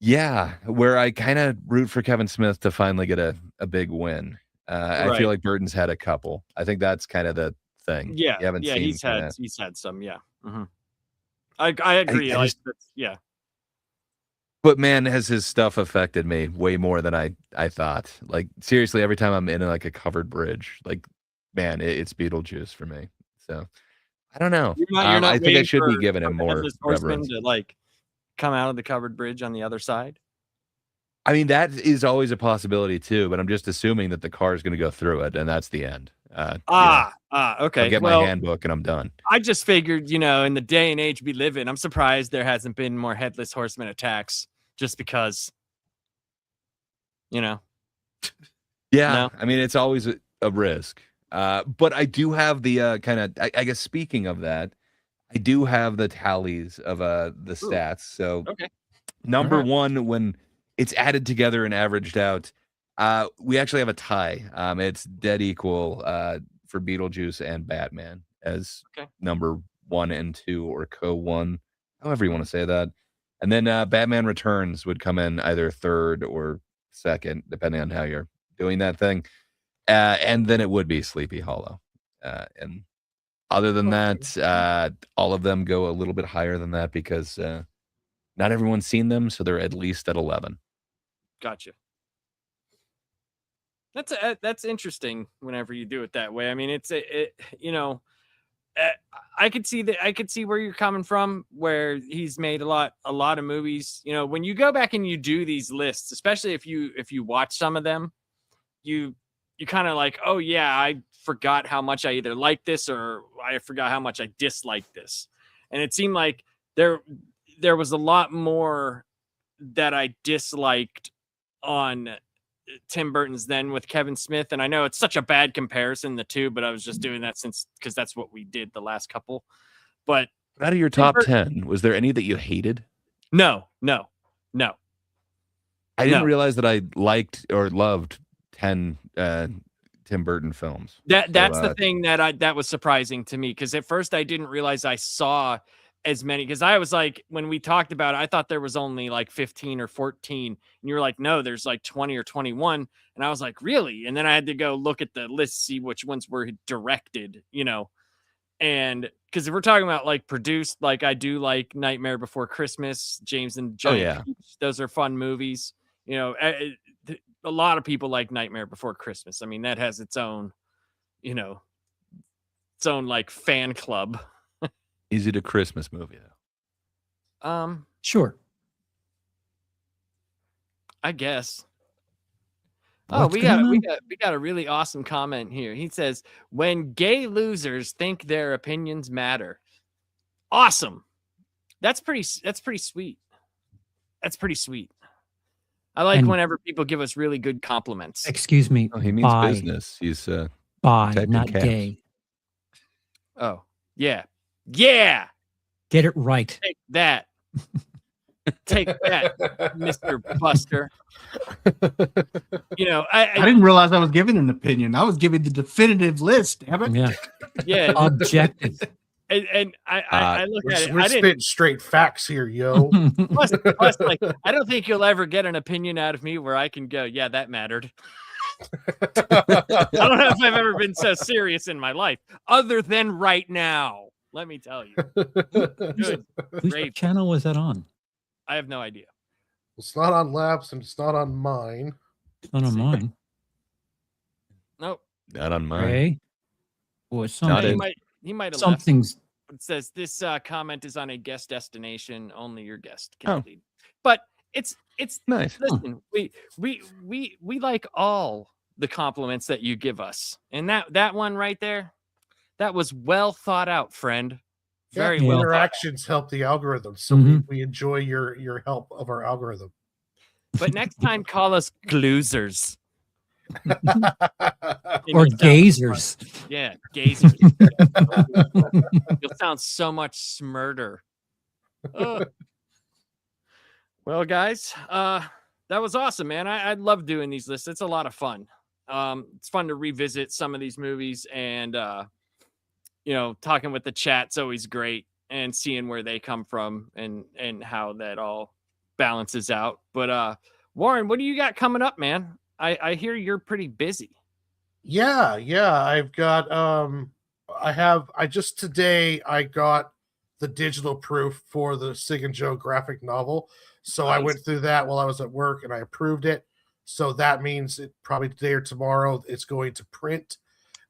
yeah, where I kind of root for Kevin Smith to finally get a big win. I feel like Burton's had a couple. I think that's kind of the thing. Yeah, you haven't seen he's had some. Yeah, I agree. Yeah. But man, has his stuff affected me way more than I thought. Like, seriously, every time I'm in like a covered bridge, like, man, it's Beetlejuice for me. So I don't know. You're not I think I should be giving him more reverence to like come out of the covered bridge on the other side. I mean, that is always a possibility too, but I'm just assuming that the car is going to go through it, and that's the end. Okay. I'll get my handbook, and I'm done. I just figured, in the day and age we live in, I'm surprised there hasn't been more headless horseman attacks, just because, Yeah, No? I mean, it's always a risk. But I do have the kind of, I guess, speaking of that, I do have the tallies of the stats. So, Okay. number one, when it's added together and averaged out, we actually have a tie. It's dead equal for Beetlejuice and Batman as number 1 and 2, or co-1, however you want to say that. And then Batman Returns would come in either third or second, depending on how you're doing that thing. And then it would be Sleepy Hollow. And other than that, all of them go a little bit higher than that because not everyone's seen them, so they're at least at 11. Gotcha. That's interesting whenever you do it that way. I mean, I could see that. I could see where you're coming from, where he's made a lot of movies. When you go back and you do these lists, especially if you watch some of them, you kind of like, oh yeah, I forgot how much I either liked this or I forgot how much I disliked this. And it seemed like there was a lot more that I disliked on Tim Burton's than with Kevin Smith. And I know it's such a bad comparison, the two, but I was just doing that because that's what we did the last couple. But out of your top 10, was there any that you hated? No. I didn't realize that I liked or loved 10 Tim Burton films. That's the thing that was surprising to me, because at first I didn't realize I saw as many, because I was like, when we talked about it, I thought there was only like 15 or 14, and you were like, no, there's like 20 or 21, and I was like, really? And then I had to go look at the list, see which ones were directed, and because if we're talking about like produced, like I do like Nightmare Before Christmas, James and Giant Peach, those are fun movies. A lot of people like Nightmare Before Christmas. I mean, that has its own, its own like fan club. Is it a Christmas movie though? Sure. I guess. What's we got a really awesome comment here. He says, "When gay losers think their opinions matter." Awesome. That's pretty sweet. That's pretty sweet. I like whenever people give us really good compliments. Excuse me. Oh, he means business. He's bi, not gay. Oh, yeah. Yeah. Get it right. Take that. Take that, Mr. Buster. I didn't realize I was giving an opinion. I was giving the definitive list. Damn it. Yeah. Yeah. Objective. And I look at it. We're spitting straight facts here, yo. Plus, like, I don't think you'll ever get an opinion out of me where I can go, yeah, that mattered. I don't know if I've ever been so serious in my life, other than right now. Let me tell you. Whose channel was that on? I have no idea. It's not on Labs and it's not on mine. It's not on mine. Nope. Not on mine. Okay. Well, something. He might have something's. Left. It says this comment is on a guest destination. Only your guest can leave. But it's nice. Listen, we like all the compliments that you give us, and that one right there, that was well thought out, friend. Very well. Interactions help the algorithm, so we enjoy your help of our algorithm. But next time, call us gloozers. Or gazers. Yeah, gazers. You'll sound so much smarter. Well, guys, that was awesome, man. I love doing these lists. It's a lot of fun. It's fun to revisit some of these movies, and talking with the chat's always great, and seeing where they come from and how that all balances out. But Warren, what do you got coming up, man? I hear you're pretty busy. Yeah. I've got today I got the digital proof for the Sig and Joe graphic novel. So nice. I went through that while I was at work and I approved it. So that means it probably today or tomorrow it's going to print,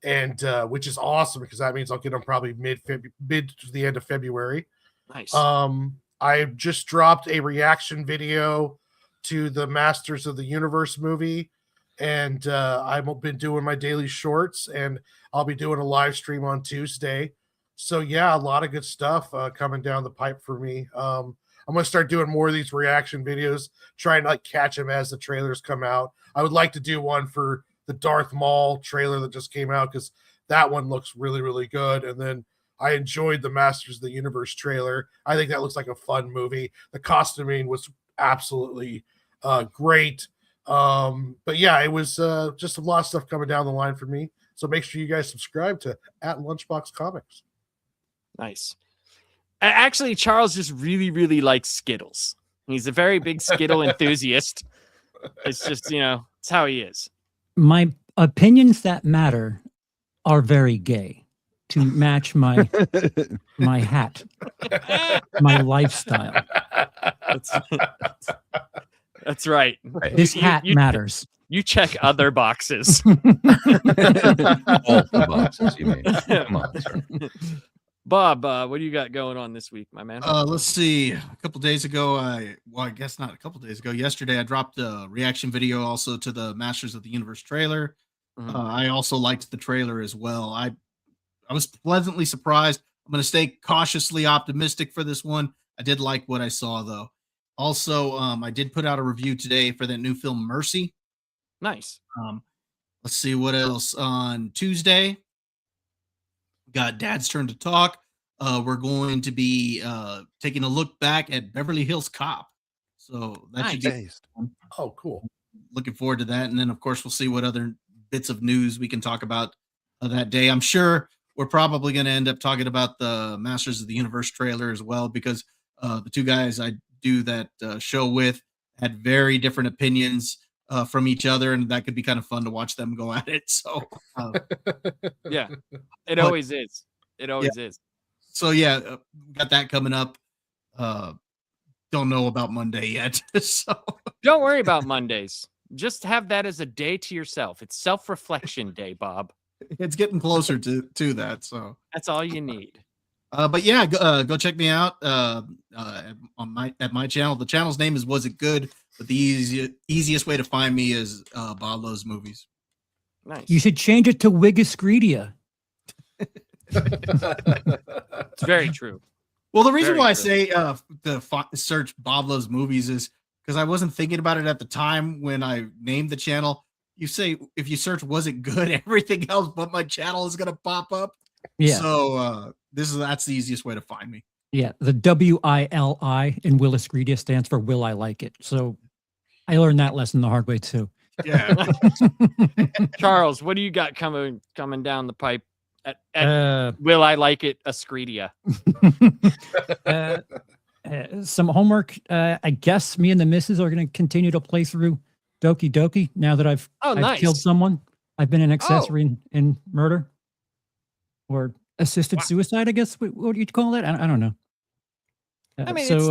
and which is awesome because that means I'll get them probably mid to the end of February. Nice. I just dropped a reaction video to the Masters of the Universe movie, and I've been doing my daily shorts, and I'll be doing a live stream on Tuesday. So yeah, a lot of good stuff coming down the pipe for me. I'm gonna start doing more of these reaction videos, trying to like catch them as the trailers come out. I would like to do one for the Darth Maul trailer that just came out, because that one looks really, really good. And then I enjoyed the Masters of the Universe trailer. I think that looks like a fun movie. The costuming was absolutely great. But yeah, it was just a lot of stuff coming down the line for me. So make sure you guys subscribe to @Lunchbox Comics. Nice. Actually, Charles just really, really likes Skittles. He's a very big Skittle enthusiast. It's just, it's how he is. My opinions that matter are very gay to match my my hat, my lifestyle. That's right. This hat matters. You check other boxes. All the boxes, you mean? Come on, sir. Bob, what do you got going on this week, my man? Let's see. A couple days ago, I guess not a couple days ago. Yesterday, I dropped a reaction video also to the Masters of the Universe trailer. Mhm. I also liked the trailer as well. I was pleasantly surprised. I'm going to stay cautiously optimistic for this one. I did like what I saw, though. Also, I did put out a review today for that new film, Mercy. Nice. Let's see what else. On Tuesday, got Dad's Turn to Talk. We're going to be taking a look back at Beverly Hills Cop. So that should be Based. Oh, cool. looking forward to that. And then, of course, we'll see what other bits of news we can talk about that day. I'm sure we're probably going to end up talking about the Masters of the Universe trailer as well, because the two guys I do that show with had very different opinions from each other, and that could be kind of fun to watch them go at it. So Yeah, it always is. It always is. So yeah, got that coming up. Don't know about Monday yet. So Don't worry about Mondays. Just have that as a day to yourself. It's self-reflection day, Bob. it's getting closer to that. So That's all you need. but yeah, go check me out at my channel. The channel's name is Was It Good? But the easiest way to find me is Bob Lowe's Movies. Nice. You should change it to WILIscredia. It's very true. Well, the reason Very why I true. say search Bob Lowe's Movies is because I wasn't thinking about it at the time when I named the channel. You say if you search Was It Good, everything else but my channel is gonna pop up. Yeah. So that's the easiest way to find me. Yeah. The WILI in WILIscredia stands for Will I Like It. So I learned that lesson the hard way too. Yeah. Charles, what do you got coming down the pipe at Will I Like It, Ascredia? Some homework. I guess me and the missus are going to continue to play through Doki Doki now that I've nice. killed someone. I've been an accessory in murder or assisted suicide, I guess. What would you call that? I don't know. I mean, so, it's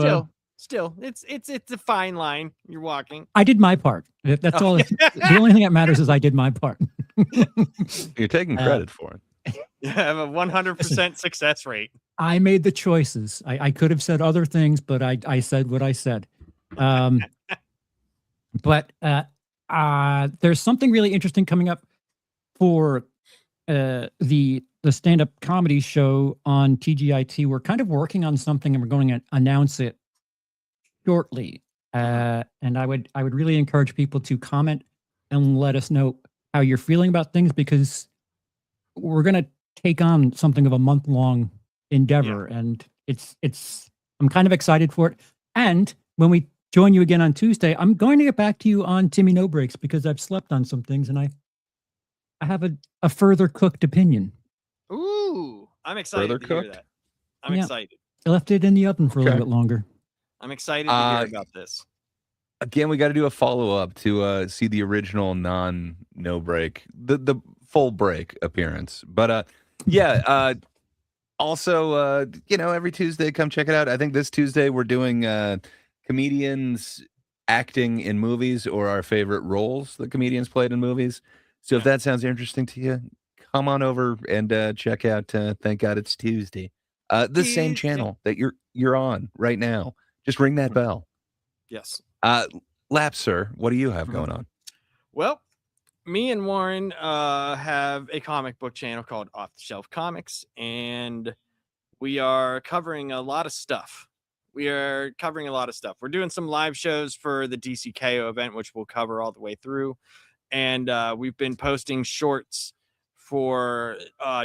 still, it's a fine line you're walking. I did my part. That's all. The only thing that matters is I did my part. You're taking credit for it. You have a 100% success rate. I made the choices. I could have said other things, but I said what I said. But there's something really interesting coming up for the stand-up comedy show on TGIT. We're kind of working on something, and we're going to announce it shortly. And I would really encourage people to comment and let us know how you're feeling about things, because we're going to take on something of a month-long endeavor, and I'm kind of excited for it. And when we join you again on Tuesday, I'm going to get back to you on Timmy No Breaks, because I've slept on some things, and I have a further cooked opinion. Ooh, I'm excited Further to hear cooked? that. I'm excited. I left it in the oven for a little bit longer. I'm excited to hear about this. Again, we got to do a follow-up to see the original no break, the full break appearance. But yeah, also, every Tuesday, come check it out. I think this Tuesday we're doing comedians acting in movies, or our favorite roles that comedians played in movies. So if that sounds interesting to you, come on over and check out Thank God It's Tuesday. The same Tuesday. channel that you're on right now. Just ring that bell. Yes. Lap, sir, what do you have going on? Well, me and Warren have a comic book channel called Off the Shelf Comics, and we are covering a lot of stuff. We're doing some live shows for the DCKO event, which we'll cover all the way through. And we've been posting shorts for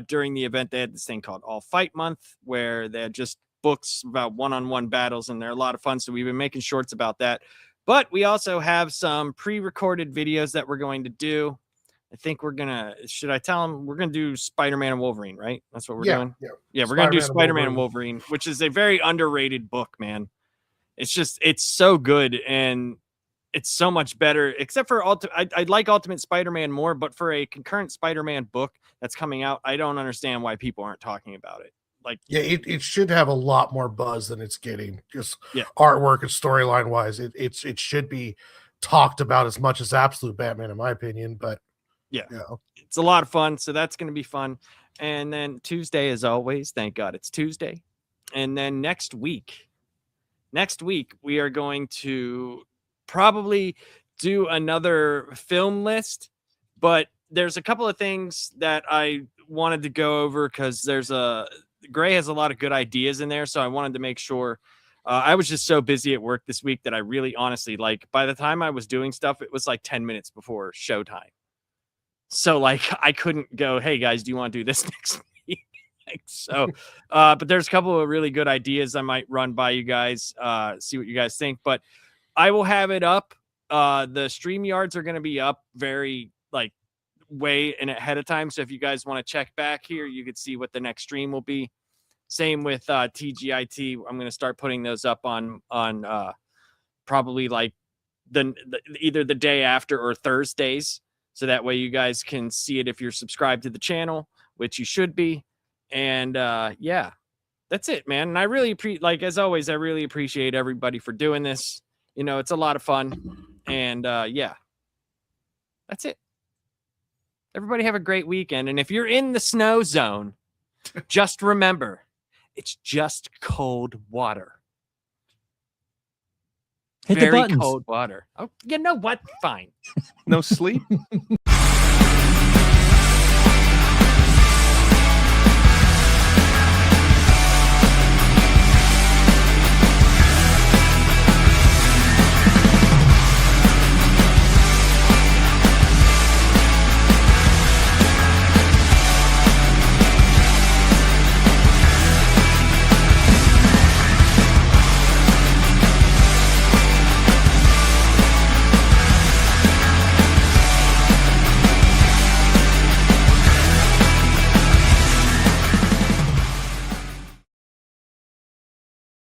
during the event. They had this thing called All Fight Month, where they had just books about one-on-one battles, and they're a lot of fun. So we've been making shorts about that. But we also have some pre-recorded videos that we're going to do. I think should I tell them we're going to do Spider-Man and Wolverine, right? That's what we're doing. Yeah, we're going to do Spider-Man and Wolverine, which is a very underrated book, man. It's so good, and it's so much better, except for I like Ultimate Spider-Man more, but for a concurrent Spider-Man book that's coming out, I don't understand why people aren't talking about it. Like, yeah, it should have a lot more buzz than it's getting. Just artwork and storyline wise, it should be talked about as much as Absolute Batman, in my opinion. But yeah, it's a lot of fun, so that's going to be fun. And then Tuesday, as always, thank God it's Tuesday. And then next week we are going to probably do another film list, but there's a couple of things that I wanted to go over because Gray has a lot of good ideas in there, so I wanted to make sure. I was just so busy at work this week that I really honestly, like, by the time I was doing stuff, it was like 10 minutes before showtime. So like I couldn't go, hey guys, do you want to do this next week? But there's a couple of really good ideas I might run by you guys, see what you guys think. But I will have it up. The StreamYards are going to be up very way in ahead of time. So if you guys want to check back here, you could see what the next stream will be. Same with TGIT. I'm going to start putting those up on probably like either the day after or Thursdays. So that way you guys can see it if you're subscribed to the channel, which you should be. And yeah, that's it, man. And I really as always, I really appreciate everybody for doing this. You know, it's a lot of fun. And yeah, that's it. Everybody have a great weekend. And if you're in the snow zone, just remember, it's just cold water. Hit Very the buttons. cold water. Oh, you know what? Fine. No sleep.